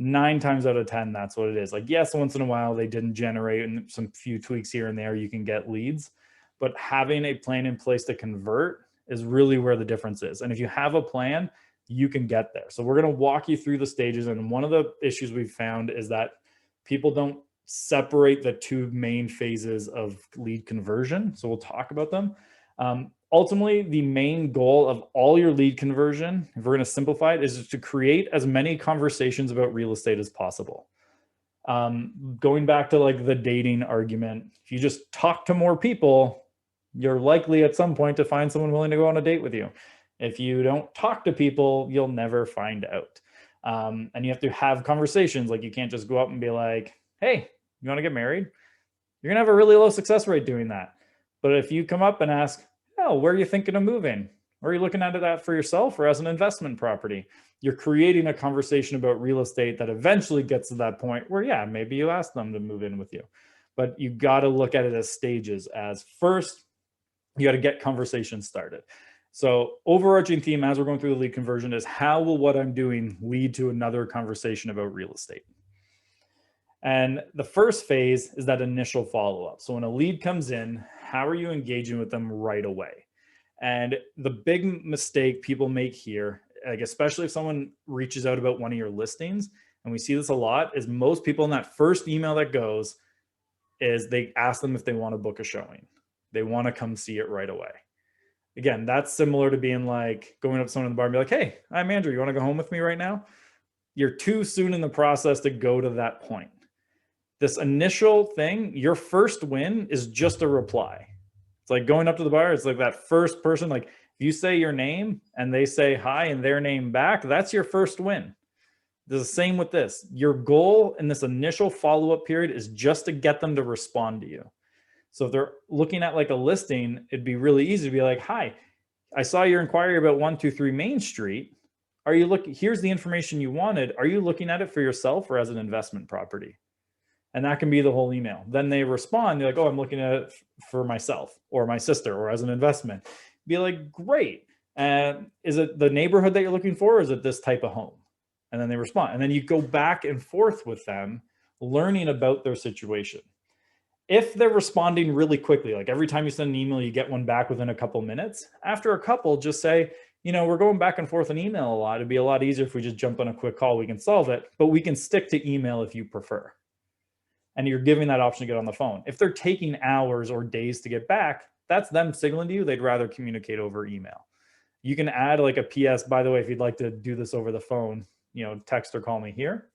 9 times out of 10, that's what it is. Like, yes, once in a while they didn't generate and some few tweaks here and there, you can get leads, but having a plan in place to convert is really where the difference is. And if you have a plan, you can get there. So we're going to walk you through the stages. And one of the issues we've found is that people don't separate the 2 main phases of lead conversion. So we'll talk about them. Ultimately, the main goal of all your lead conversion, if we're going to simplify it, is to create as many conversations about real estate as possible. Going back to like the dating argument, if you just talk to more people, you're likely at some point to find someone willing to go on a date with you. If you don't talk to people, you'll never find out. And you have to have conversations. Like you can't just go up and be like, hey, you want to get married? You're going to have a really low success rate doing that. But if you come up and ask, oh, where are you thinking of moving? Or are you looking at that for yourself or as an investment property? You're creating a conversation about real estate that eventually gets to that point where, yeah, maybe you ask them to move in with you. But you got to look at it as stages. As first, you got to get conversations started. So overarching theme as we're going through the lead conversion is how will what I'm doing lead to another conversation about real estate? And the first phase is that initial follow-up. So when a lead comes in, how are you engaging with them right away? And the big mistake people make here, like especially if someone reaches out about one of your listings, and we see this a lot, is most people in that first email that goes is they ask them if they want to book a showing. They want to come see it right away. Again, that's similar to being like going up to someone in the bar and be like, hey, I'm Andrew. You want to go home with me right now? You're too soon in the process to go to that point. This initial thing, your first win is just a reply. It's like going up to the bar. It's like that first person, like if you say your name and they say hi and their name back, that's your first win. The same with this. Your goal in this initial follow-up period is just to get them to respond to you. So if they're looking at like a listing, it'd be really easy to be like, hi, I saw your inquiry about 123 Main Street. Are you looking, here's the information you wanted. Are you looking at it for yourself or as an investment property? And that can be the whole email. Then they respond, they're like, oh, I'm looking at it for myself or my sister or as an investment. Be like, great. Is it the neighborhood that you're looking for or is it this type of home? And then they respond. And then you go back and forth with them, learning about their situation. If they're responding really quickly, like every time you send an email, you get one back within a couple minutes. After a couple, just say, you know, we're going back and forth in email a lot. It'd be a lot easier if we just jump on a quick call. We can solve it, but we can stick to email if you prefer. And you're giving that option to get on the phone. If they're taking hours or days to get back, that's them signaling to you they'd rather communicate over email. You can add like a PS, by the way, if you'd like to do this over the phone, text or call me here.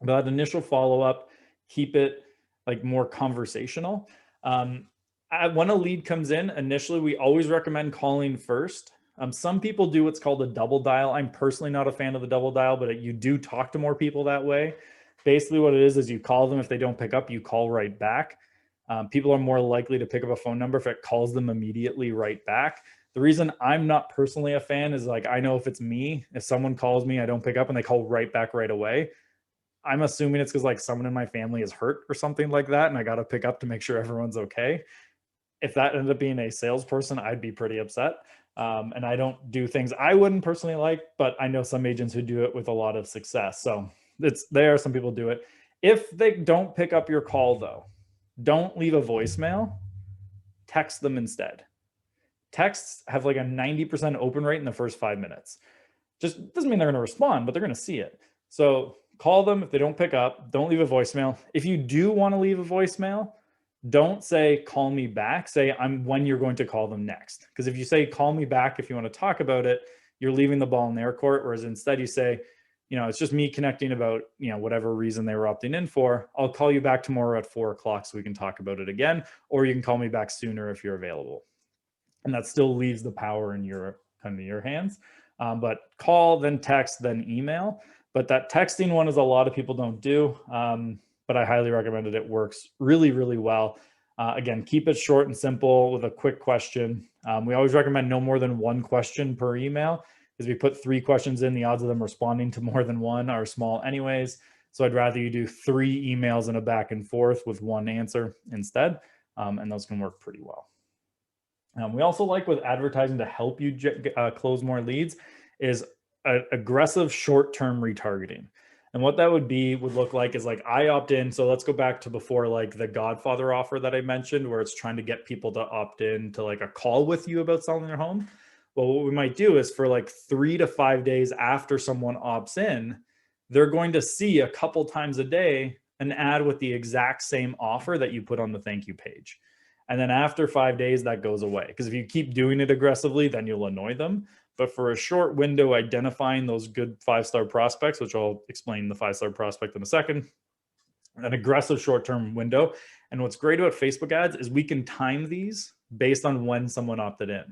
But that initial follow-up, keep it like more conversational. When a lead comes in, initially, we always recommend calling first. Some people do what's called a double dial. I'm personally not a fan of the double dial, but you do talk to more people that way. Basically what it is you call them. If they don't pick up, you call right back. People are more likely to pick up a phone number if it calls them immediately right back. The reason I'm not personally a fan is like, I know if it's me, if someone calls me, I don't pick up and they call right back right away, I'm assuming it's because like someone in my family is hurt or something like that, and I got to pick up to make sure everyone's okay. If that ended up being a salesperson, I'd be pretty upset. And I don't do things I wouldn't personally like, but I know some agents who do it with a lot of success. So it's there. Some people do it. If they don't pick up your call, though, don't leave a voicemail. Text them instead. Texts have like a 90% open rate in the first 5 minutes. Just doesn't mean they're going to respond, but they're going to see it. So call them. If they don't pick up, don't leave a voicemail. If you do want to leave a voicemail, don't say call me back. Say I'm when you're going to call them next. Because if you say call me back if you want to talk about it, you're leaving the ball in their court. Whereas instead you say, it's just me connecting about, whatever reason they were opting in for. I'll call you back tomorrow at 4 o'clock so we can talk about it again. Or you can call me back sooner if you're available. And that still leaves the power in your hands. But call, then text, then email. But that texting one is a lot of people don't do. But I highly recommend it. It works really, really well. Again, keep it short and simple with a quick question. We always recommend no more than one question per email, because we put 3 questions in, the odds of them responding to more than one are small anyways. So I'd rather you do 3 emails and a back and forth with 1 answer instead. And those can work pretty well. We also like with advertising to help you close more leads is aggressive short-term retargeting. And what that would look like is like I opt in. So let's go back to before, like the Godfather offer that I mentioned, where it's trying to get people to opt in to like a call with you about selling their home. Well, what we might do is for like 3 to 5 days after someone opts in, they're going to see a couple times a day an ad with the exact same offer that you put on the thank you page. And then after 5 days, that goes away. Because if you keep doing it aggressively, then you'll annoy them. But for a short window, identifying those good 5-star prospects, which I'll explain the 5-star prospect in a second, an aggressive short-term window. And what's great about Facebook ads is we can time these based on when someone opted in.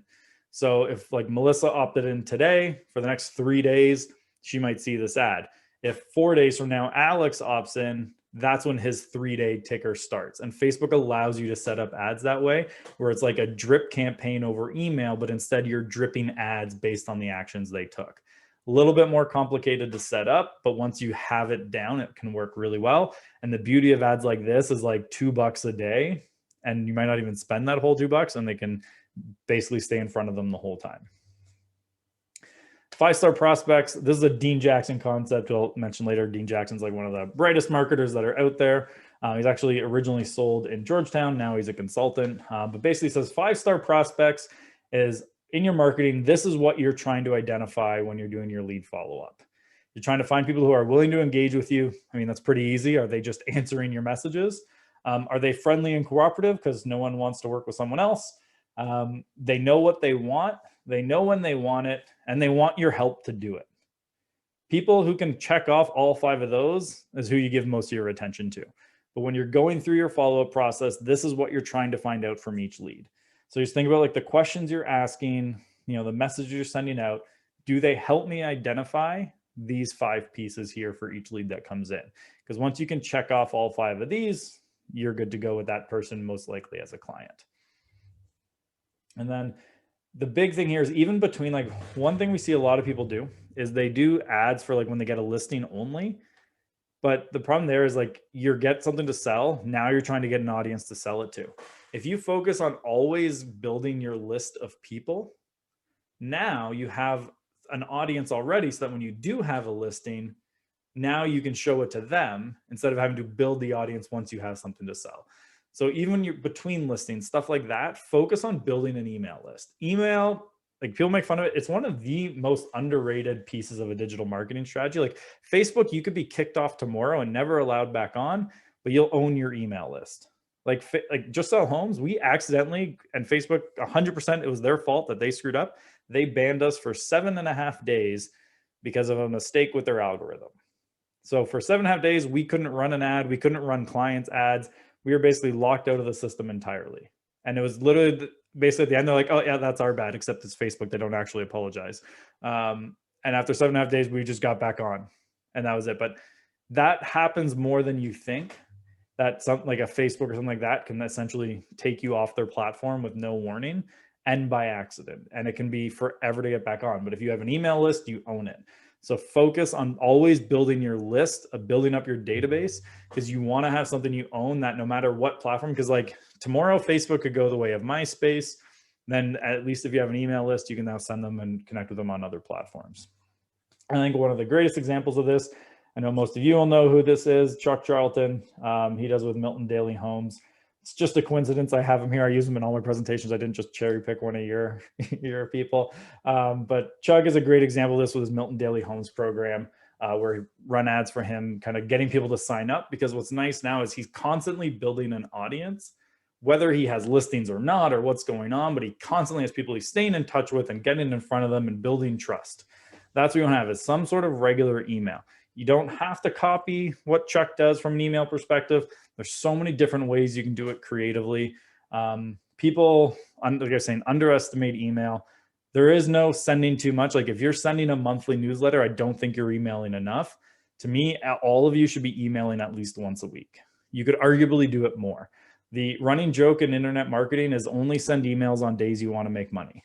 So if like Melissa opted in today, for the next 3 days, she might see this ad. If 4 days from now, Alex opts in, that's when his 3-day ticker starts. And Facebook allows you to set up ads that way, where it's like a drip campaign over email, but instead you're dripping ads based on the actions they took. A little bit more complicated to set up, but once you have it down, it can work really well. And the beauty of ads like this is like $2 a day, and you might not even spend that whole $2, and they can basically stay in front of them the whole time. 5-star prospects. This is a Dean Jackson concept I'll mention later. Dean Jackson's like one of the brightest marketers that are out there. He's actually originally sold in Georgetown. Now he's a consultant, but basically says 5-star prospects is in your marketing. This is what you're trying to identify when you're doing your lead follow-up. You're trying to find people who are willing to engage with you. I mean, that's pretty easy. Are they just answering your messages? Are they friendly and cooperative? Because no one wants to work with someone else. They know what they want. They know when they want it, and they want your help to do it. People who can check off all 5 of those is who you give most of your attention to. But when you're going through your follow-up process, this is what you're trying to find out from each lead. So just think about like the questions you're asking, the messages you're sending out. Do they help me identify these 5 pieces here for each lead that comes in? Because once you can check off all 5 of these, you're good to go with that person most likely as a client. And then the big thing here is even between like one thing we see a lot of people do is they do ads for like when they get a listing only. But the problem there is like you get something to sell. Now you're trying to get an audience to sell it to. If you focus on always building your list of people, now you have an audience already, so that when you do have a listing, now you can show it to them instead of having to build the audience once you have something to sell. So even when you're between listings, stuff like that, focus on building an email list. Email, like people make fun of it. It's one of the most underrated pieces of a digital marketing strategy. Like Facebook, you could be kicked off tomorrow and never allowed back on, but you'll own your email list. like Just Sell Homes, we accidentally, and Facebook 100%, it was their fault that they screwed up. They banned us for 7.5 days because of a mistake with their algorithm. So for 7.5 days, we couldn't run an ad. We couldn't run clients ads. We were basically locked out of the system entirely. And it was literally basically at the end, they're like, oh yeah, that's our bad, except it's Facebook. They don't actually apologize. And after 7.5 days, we just got back on, and that was it. But that happens more than you think. That something like a Facebook or something like that can essentially take you off their platform with no warning and by accident. And it can be forever to get back on. But if you have an email list, you own it. So focus on always building your list, building up your database, because you want to have something you own that no matter what platform, because like tomorrow, Facebook could go the way of MySpace. Then at least if you have an email list, you can now send them and connect with them on other platforms. I think one of the greatest examples of this, I know most of you will know who this is, Chuck Charlton. He does with Milton Daily Homes. It's just a coincidence I have him here. I use him in all my presentations. I didn't just cherry pick one of your people. But Chuck is a great example of this with his Milton Daily Homes program, where he run ads for him, kind of getting people to sign up. Because what's nice now is he's constantly building an audience, whether he has listings or not, or what's going on, but he constantly has people he's staying in touch with and getting in front of them and building trust. That's what you want to have, is some sort of regular email. You don't have to copy what Chuck does from an email perspective. There's so many different ways you can do it creatively. People, like I was saying, underestimate email. There is no sending too much. Like if you're sending a monthly newsletter, I don't think you're emailing enough. To me, all of you should be emailing at least once a week. You could arguably do it more. The running joke in internet marketing is only send emails on days you want to make money.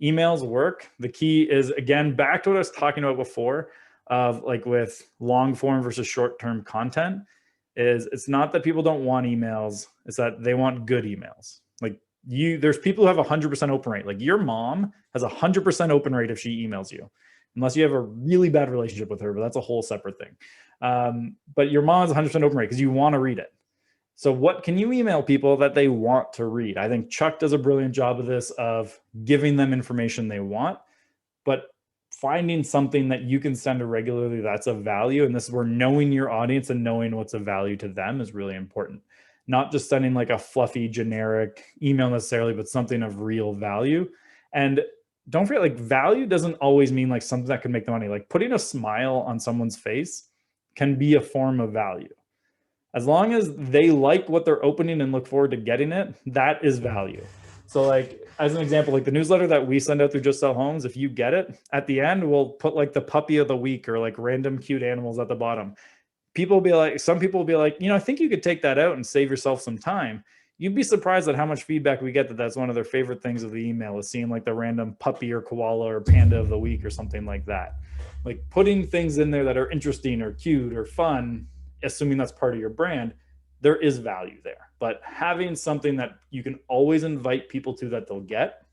Emails work. The key is, again, back to what I was talking about before, of like with long form versus short term content, is it's not that people don't want emails, it's that they want good emails. Like there's people who have 100% open rate. Like your mom has 100% open rate if she emails you, unless you have a really bad relationship with her, but that's a whole separate thing. But your mom has 100% open rate because you want to read it. So what can you email people that they want to read? I think Chuck does a brilliant job of this, of giving them information they want, but finding something that you can send regularly that's of value. And this is where knowing your audience and knowing what's of value to them is really important. Not just sending like a fluffy generic email necessarily, but something of real value. And don't forget, like value doesn't always mean like something that can make the money. Like putting a smile on someone's face can be a form of value. As long as they like what they're opening and look forward to getting it, that is value. So like, as an example, like the newsletter that we send out through Just Sell Homes, if you get it, at the end, we'll put like the puppy of the week or like random cute animals at the bottom. People will be like, some people will be like, I think you could take that out and save yourself some time. You'd be surprised at how much feedback we get that's one of their favorite things of the email, is seeing like the random puppy or koala or panda of the week or something like that. Like putting things in there that are interesting or cute or fun, assuming that's part of your brand, there is value there. But having something that you can always invite people to that they'll get.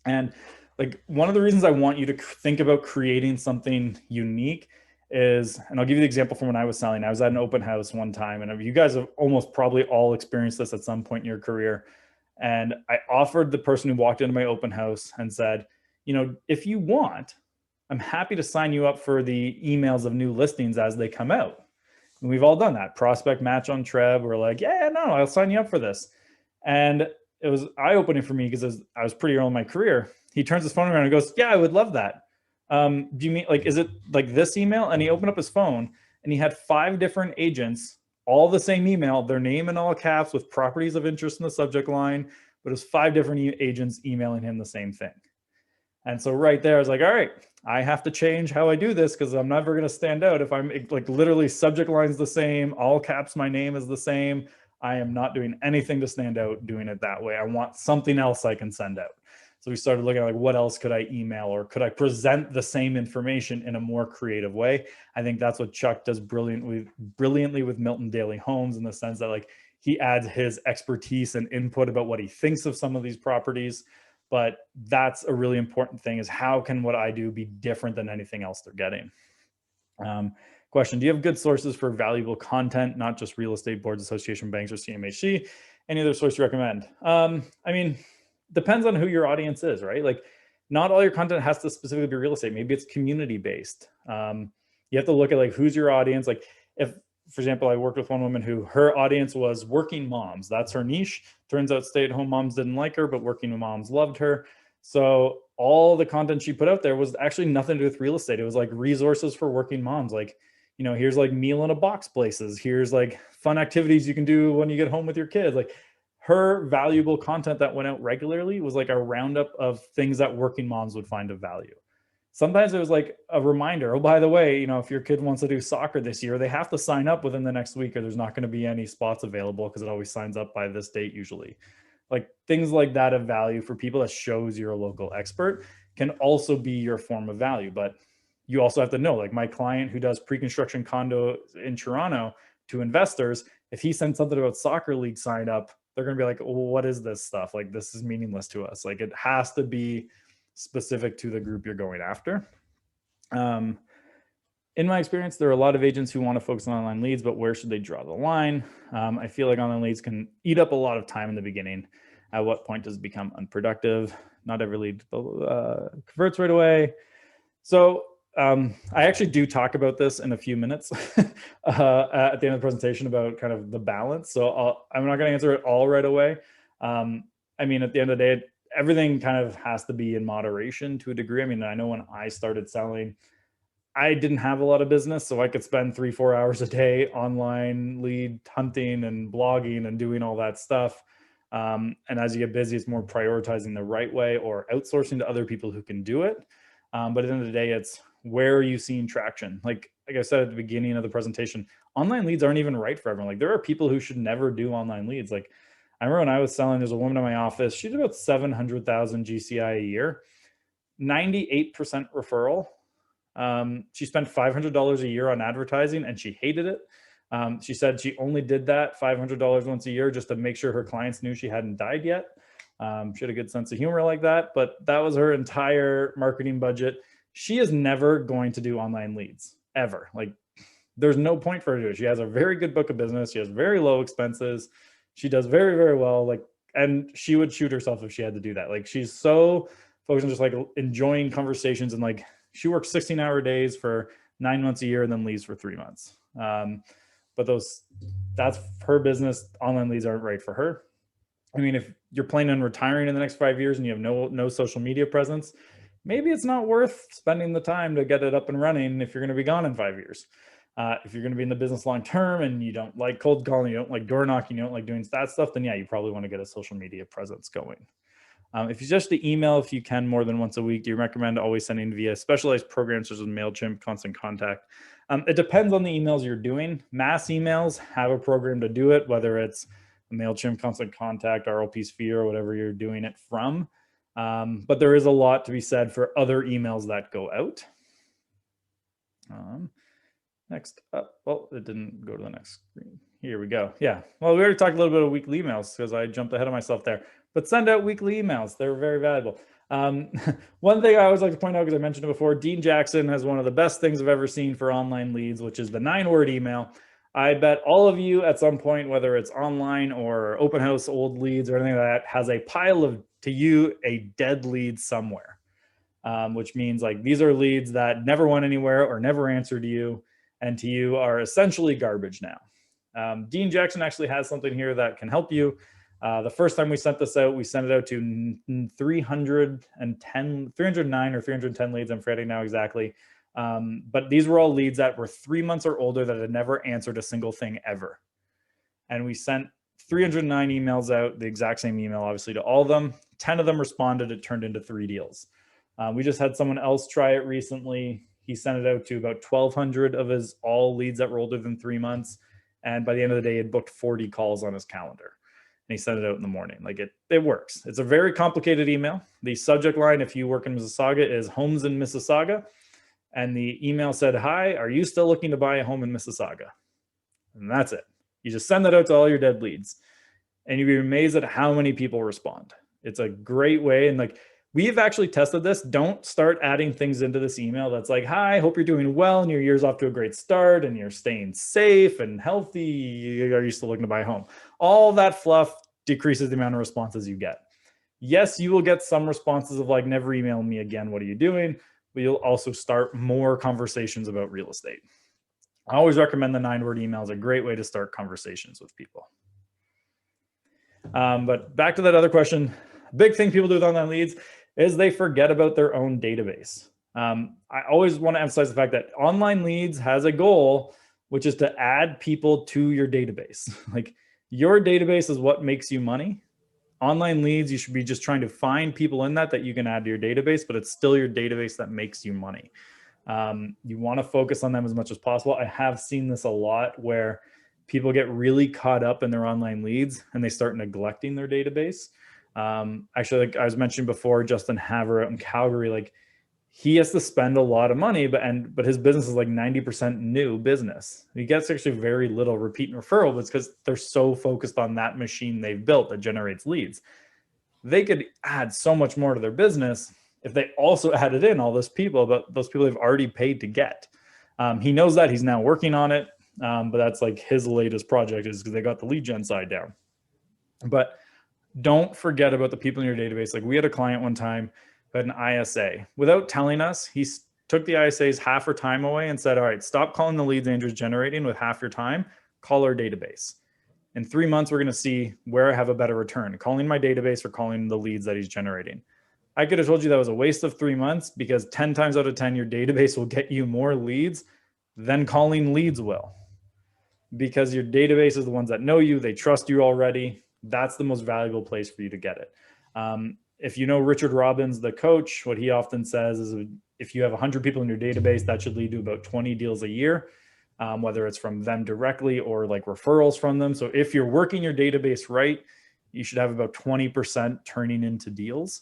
And like one of the reasons I want you to think about creating something unique is, and I'll give you the example from when I was selling. I was at an open house one time, and you guys have almost probably all experienced this at some point in your career. And I offered the person who walked into my open house and said, if you want, I'm happy to sign you up for the emails of new listings as they come out. And we've all done that. Prospect match on Treb. We're like, yeah, no, I'll sign you up for this. And it was eye-opening for me because I was pretty early in my career. He turns his phone around and goes, yeah, I would love that. Do you mean like, is it like this email? And he opened up his phone and he had 5 different agents, all the same email, their name in all caps with properties of interest in the subject line, but it was 5 different agents emailing him the same thing. And so right there, I was like, all right, I have to change how I do this because I'm never going to stand out if I'm like literally subject line's the same, all caps, my name is the same. I am not doing anything to stand out doing it that way. I want something else I can send out. So we started looking at like, what else could I email, or could I present the same information in a more creative way? I think that's what Chuck does brilliantly with Milton Daily Homes, in the sense that like he adds his expertise and input about what he thinks of some of these properties. But that's a really important thing, is how can what I do be different than anything else they're getting? Question, do you have good sources for valuable content, not just real estate boards, association, banks, or CMHC? Any other source you recommend? I mean, depends on who your audience is, right? Like not all your content has to specifically be real estate. Maybe it's community based. You have to look at like, who's your audience? Like if for example, I worked with one woman who her audience was working moms. That's her niche. Turns out stay-at-home moms didn't like her, but working moms loved her. So all the content she put out there was actually nothing to do with real estate. It was like resources for working moms. Like, you know, here's like meal in a box places. Here's like fun activities you can do when you get home with your kids. Like, her valuable content that went out regularly was like a roundup of things that working moms would find of value. Sometimes it was like a reminder, oh, by the way, you know, if your kid wants to do soccer this year, they have to sign up within the next week or there's not going to be any spots available because it always signs up by this date usually. Like things like that of value for people that shows you're a local expert can also be your form of value. But you also have to know, like my client who does pre-construction condo in Toronto to investors, if he sends something about soccer league sign up, they're going to be like, well, what is this stuff? Like, this is meaningless to us. Like, it has to be specific to the group you're going after. In my experience, there are a lot of agents who want to focus on online leads, but where should they draw the line? I feel like online leads can eat up a lot of time in the beginning. At what point does it become unproductive? Not every lead converts right away. So I actually do talk about this in a few minutes at the end of the presentation about kind of the balance. So I'm not going to answer it all right away. I mean, at the end of the day, everything kind of has to be in moderation to a degree. I mean, I know when I started selling, I didn't have a lot of business, so I could spend 3-4 hours a day online lead hunting and blogging and doing all that stuff. And as you get busy, it's more prioritizing the right way or outsourcing to other people who can do it. But at the end of the day, it's where are you seeing traction? Like I said at the beginning of the presentation, online leads aren't even right for everyone. Like there are people who should never do online leads. Like I remember when I was selling, there's a woman in my office, she did about 700,000 GCI a year, 98% referral. She spent $500 a year on advertising and she hated it. She said she only did that $500 once a year just to make sure her clients knew she hadn't died yet. She had a good sense of humor like that, but that was her entire marketing budget. She is never going to do online leads ever. Like there's no point for her to do it. She has a very good book of business. She has very low expenses. She does very, very well. Like, and she would shoot herself if she had to do that. Like she's so focused on just like enjoying conversations and like she works 16-hour days for 9 months a year and then leaves for 3 months. But that's her business. Online leads aren't right for her. I mean, if you're planning on retiring in the next 5 years and you have no social media presence, maybe it's not worth spending the time to get it up and running if you're going to be gone in 5 years. If you're going to be in the business long term and you don't like cold calling, you don't like door knocking, you don't like doing that stuff, then yeah, you probably want to get a social media presence going. If you just the email, if you can more than once a week, do you recommend always sending via specialized programs such as MailChimp, Constant Contact? It depends on the emails you're doing. Mass emails have a program to do it, whether it's MailChimp, Constant Contact, RLP Sphere, or whatever you're doing it from. But there is a lot to be said for other emails that go out. Next up, well, it didn't go to the next screen. Here we go. Yeah, well, we already talked a little bit of weekly emails because I jumped ahead of myself there. But send out weekly emails. They're very valuable. One thing I always like to point out, because I mentioned it before, Dean Jackson has one of the best things I've ever seen for online leads, which is the 9-word email. I bet all of you at some point, whether it's online or open house, old leads or anything like that, has a pile of, to you, a dead lead somewhere, which means like these are leads that never went anywhere or never answered you, and to you are essentially garbage now. Dean Jackson actually has something here that can help you. The first time we sent this out, we sent it out to 309 or 310 leads. I'm forgetting now exactly. But these were all leads that were 3 months or older that had never answered a single thing ever. And we sent 309 emails out, the exact same email, obviously, to all of them. 10 of them responded. It turned into 3 deals. We just had someone else try it recently. He sent it out to about 1,200 of his all leads that were older than 3 months. And by the end of the day, he had booked 40 calls on his calendar. And he sent it out in the morning. Like it works. It's a very complicated email. The subject line, if you work in Mississauga, is homes in Mississauga. And the email said, hi, are you still looking to buy a home in Mississauga? And that's it. You just send that out to all your dead leads. And you'd be amazed at how many people respond. It's a great way. And like, we've actually tested this. Don't start adding things into this email that's like, hi, hope you're doing well and your year's off to a great start and you're staying safe and healthy. Are you still looking to buy a home? All that fluff decreases the amount of responses you get. Yes, you will get some responses of like, never email me again. What are you doing? But you'll also start more conversations about real estate. I always recommend the 9-word email is a great way to start conversations with people. But back to that other question, big thing people do with online leads is they forget about their own database. I always want to emphasize the fact that online leads has a goal, which is to add people to your database. Like your database is what makes you money. Online leads, you should be just trying to find people in that you can add to your database, but it's still your database that makes you money. You want to focus on them as much as possible. I have seen this a lot where people get really caught up in their online leads and they start neglecting their database. Actually, like I was mentioning before, Justin Haver out in Calgary, like he has to spend a lot of money, but his business is like 90% new business. He gets actually very little repeat and referral, but it's because they're so focused on that machine they've built that generates leads. They could add so much more to their business if they also added in all those people, but those people they've already paid to get. He knows that, he's now working on it, but that's like his latest project is because they got the lead gen side down. But don't forget about the people in your database. Like we had a client one time who had an ISA. Without telling us, he took the ISA's half her time away and said, all right, stop calling the leads Andrew's generating with half your time, call our database. In 3 months, we're going to see where I have a better return, calling my database or calling the leads that he's generating. I could have told you that was a waste of 3 months because 10 times out of 10, your database will get you more leads than calling leads will. Because your database is the ones that know you, they trust you already. That's the most valuable place for you to get it. If you know Richard Robbins, the coach, what he often says is if you have 100 people in your database, that should lead to about 20 deals a year, whether it's from them directly or like referrals from them. So if you're working your database right, you should have about 20% turning into deals.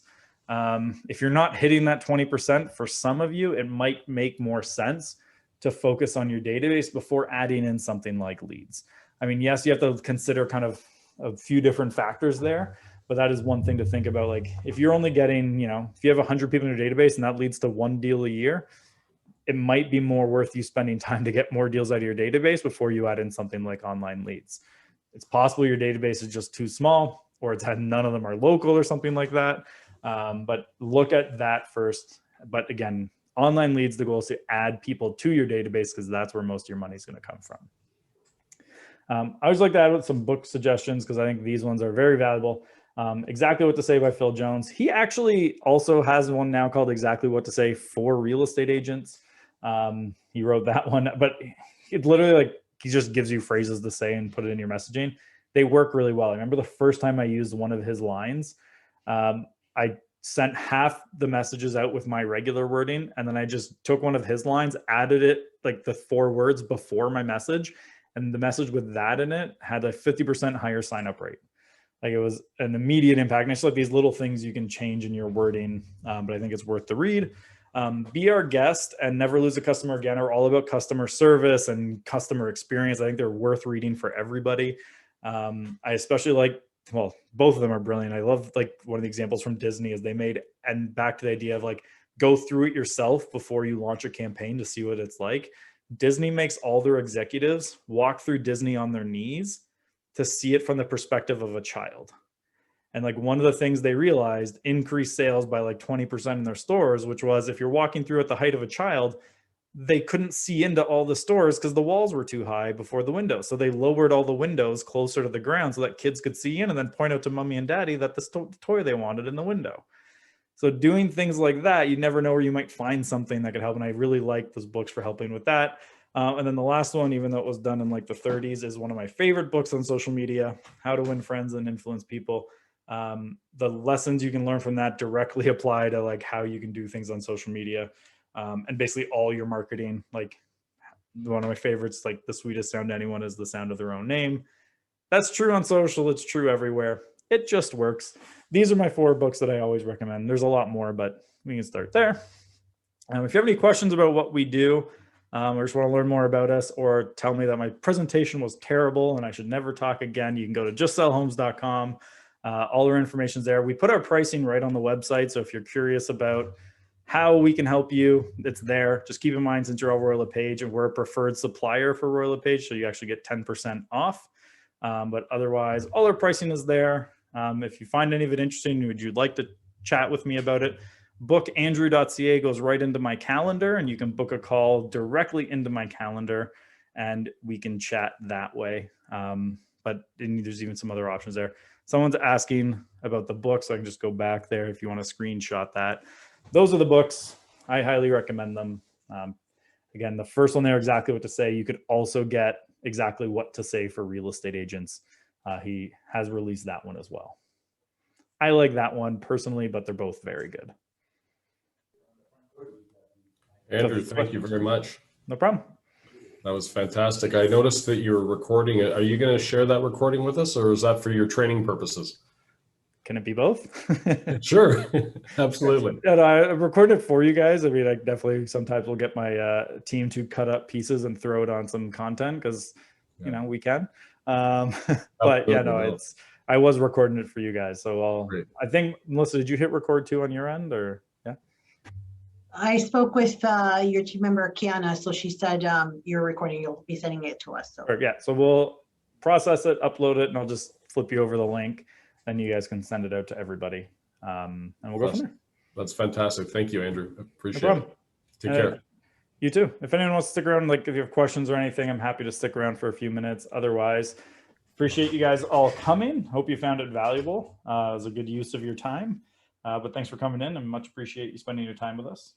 If you're not hitting that 20%, for some of you, it might make more sense to focus on your database before adding in something like leads. I mean, yes, you have to consider kind of a few different factors there, but that is one thing to think about. Like if you're only getting, if you have 100 people in your database and that leads to 1 deal a year, it might be more worth you spending time to get more deals out of your database before you add in something like online leads. It's possible your database is just too small, or it's had none of them are local or something like that. But look at that first. But again, online leads, the goal is to add people to your database because that's where most of your money is going to come from. I always like to add some book suggestions because I think these ones are very valuable. Exactly What to Say by Phil Jones. He actually also has one now called Exactly What to Say for Real Estate Agents. He wrote that one, but it literally like he just gives you phrases to say and put it in your messaging. They work really well. I remember the first time I used one of his lines, I sent half the messages out with my regular wording, and then I just took one of his lines, added it like the 4 words before my message, and the message with that in it had a 50% higher sign up rate. Like it was an immediate impact. And it's like these little things you can change in your wording, but I think it's worth the read. Be Our Guest and Never Lose a Customer Again are all about customer service and customer experience. I think they're worth reading for everybody. I especially like, well, both of them are brilliant. I love like one of the examples from Disney is they made, and back to the idea of like, go through it yourself before you launch a campaign to see what it's like. Disney makes all their executives walk through Disney on their knees to see it from the perspective of a child. And like one of the things they realized increased sales by like 20% in their stores, which was if you're walking through at the height of a child, they couldn't see into all the stores because the walls were too high before the windows. So they lowered all the windows closer to the ground so that kids could see in and then point out to mommy and daddy that the toy they wanted in the window. So doing things like that, you never know where you might find something that could help. And I really like those books for helping with that. And then the last one, even though it was done in like the 30s, is one of my favorite books on social media, How to Win Friends and Influence People. The lessons you can learn from that directly apply to like how you can do things on social media. And basically all your marketing. Like one of my favorites, like the sweetest sound to anyone is the sound of their own name. That's true on social. It's true everywhere. It just works. These are my 4 books that I always recommend. There's a lot more, but we can start there. If you have any questions about what we do, or just want to learn more about us, or tell me that my presentation was terrible and I should never talk again, you can go to justsellhomes.com. All our information's there. We put our pricing right on the website. So if you're curious about how we can help you, it's there. Just keep in mind, since you're all Royal LePage and we're a preferred supplier for Royal LePage, so you actually get 10% off. But otherwise, all our pricing is there. If you find any of it interesting, would you like to chat with me about it? Bookandrew.ca goes right into my calendar, and you can book a call directly into my calendar. and we can chat that way. But there's even some other options there. Someone's asking about the book, so I can just go back there if you want to screenshot that. Those are the books. I highly recommend them. Again, the first one there, Exactly What to Say. You could also get Exactly What to Say for Real Estate Agents. He has released that one as well. I like that one personally, but they're both very good. Andrew, thank you very much. No problem. That was fantastic. I noticed that you're recording it. Are you going to share that recording with us, or is that for your training purposes? Can it be both? Sure, absolutely. Yeah, no, I recorded it for you guys. I mean, I definitely sometimes will get my team to cut up pieces and throw it on some content because, you know, we can. But yeah, no, I was recording it for you guys. So I think, Melissa, did you hit record too on your end, or? Yeah. I spoke with your team member, Kiana, so she said you're recording, you'll be sending it to us. So yeah, so we'll process it, upload it, and I'll just flip you over the link, and you guys can send it out to everybody. And we'll go from there. That's fantastic. Thank you, Andrew. Appreciate it. Take care. You too. If anyone wants to stick around, like if you have questions or anything, I'm happy to stick around for a few minutes. Otherwise, appreciate you guys all coming. Hope you found it valuable. It was a good use of your time. But thanks for coming in, and much appreciate you spending your time with us.